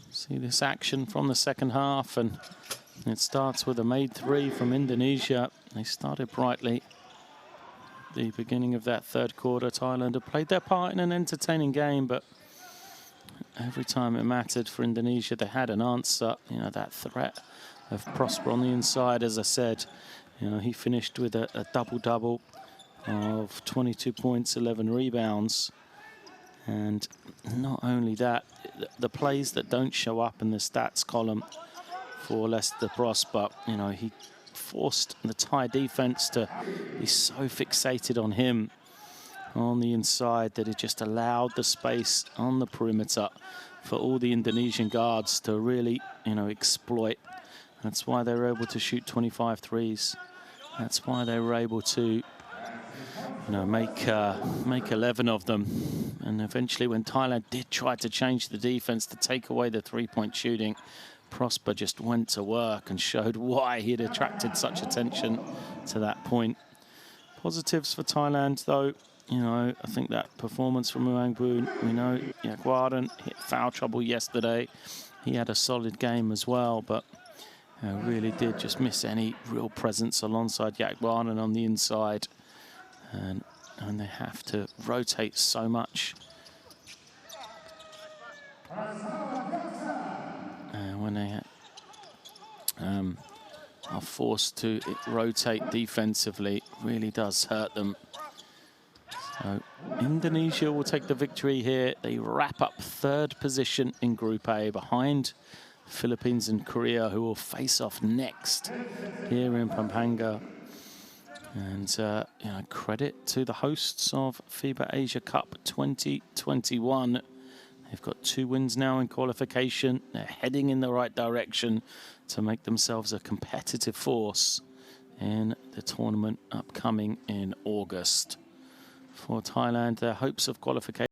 See this action from the second half, and it starts with a made three from Indonesia. They started brightly. The beginning of that third quarter, Thailand have played their part in an entertaining game, but every time it mattered for Indonesia, they had an answer. You know, that threat of Prosper on the inside, as I said, you know, he finished with a double-double of 22 points, 11 rebounds. And not only that, the plays that don't show up in the stats column for Leicester Prosper, you know, he forced the Thai defense to be so fixated on him on the inside that it just allowed the space on the perimeter for all the Indonesian guards to really, you know, exploit. That's why they were able to shoot 25 threes. That's why they were able to, you know, make 11 of them. And eventually when Thailand did try to change the defense to take away the three-point shooting, Prosper just went to work and showed why he had attracted such attention to that point. Positives for Thailand, though, you know, I think that performance from Muangboon, we know Yaguaran hit foul trouble yesterday. He had a solid game as well, but really did just miss any real presence alongside Yaguaran on the inside. And they have to rotate so much. When they are forced to rotate defensively, really does hurt them. So Indonesia will take the victory here. They wrap up third position in Group A behind Philippines and Korea, who will face off next here in Pampanga. And you know, credit to the hosts of FIBA Asia Cup 2021. They've got 2 wins now in qualification. They're heading in the right direction to make themselves a competitive force in the tournament upcoming in August. For Thailand, their hopes of qualification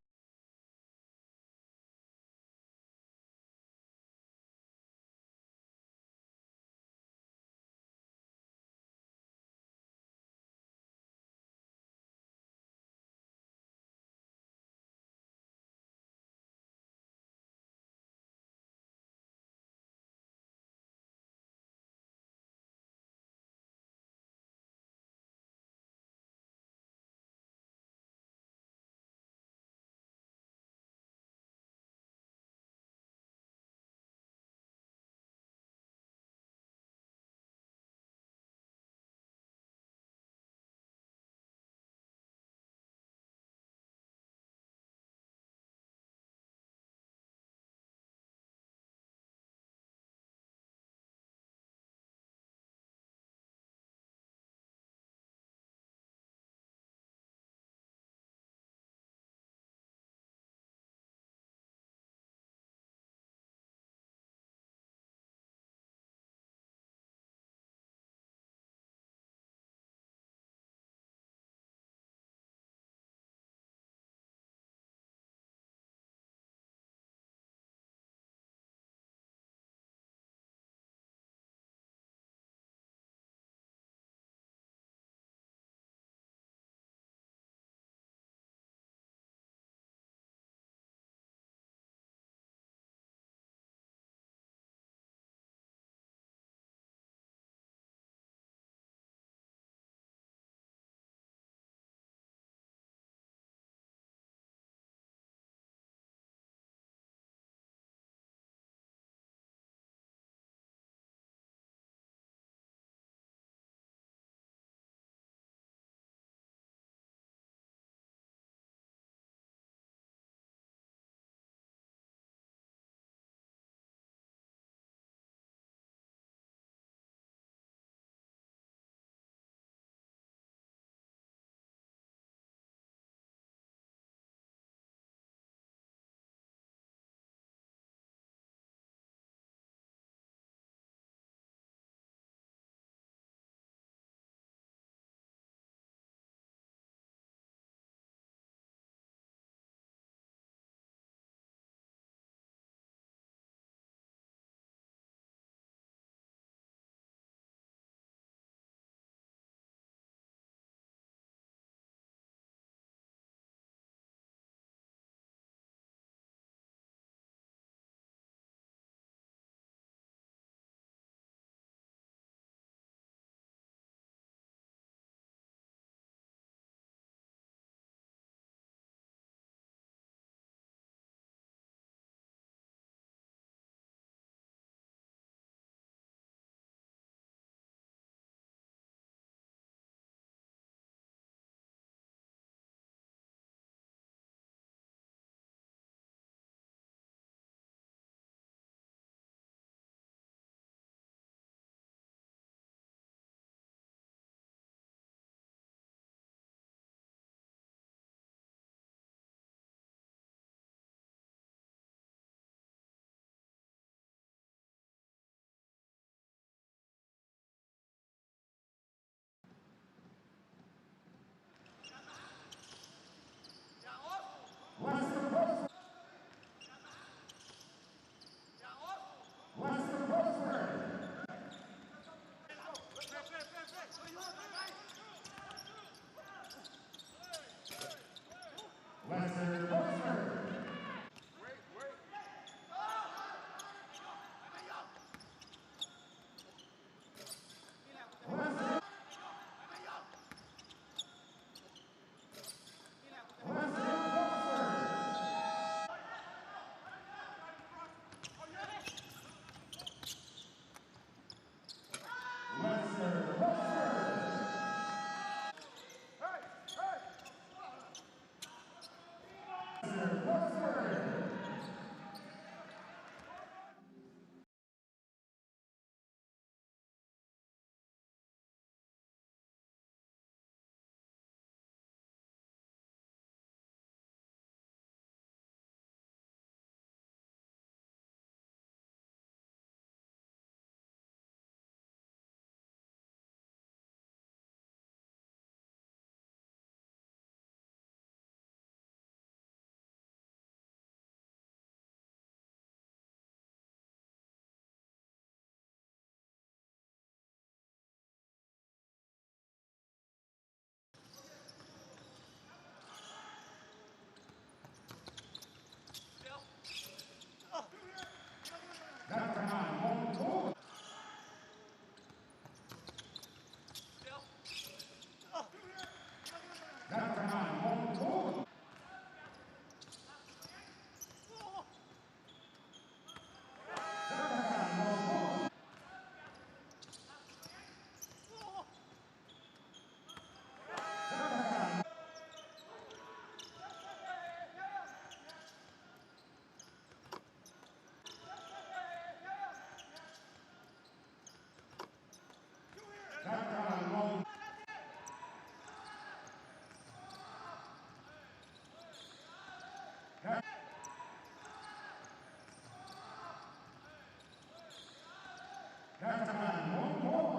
Halftime, 1 point.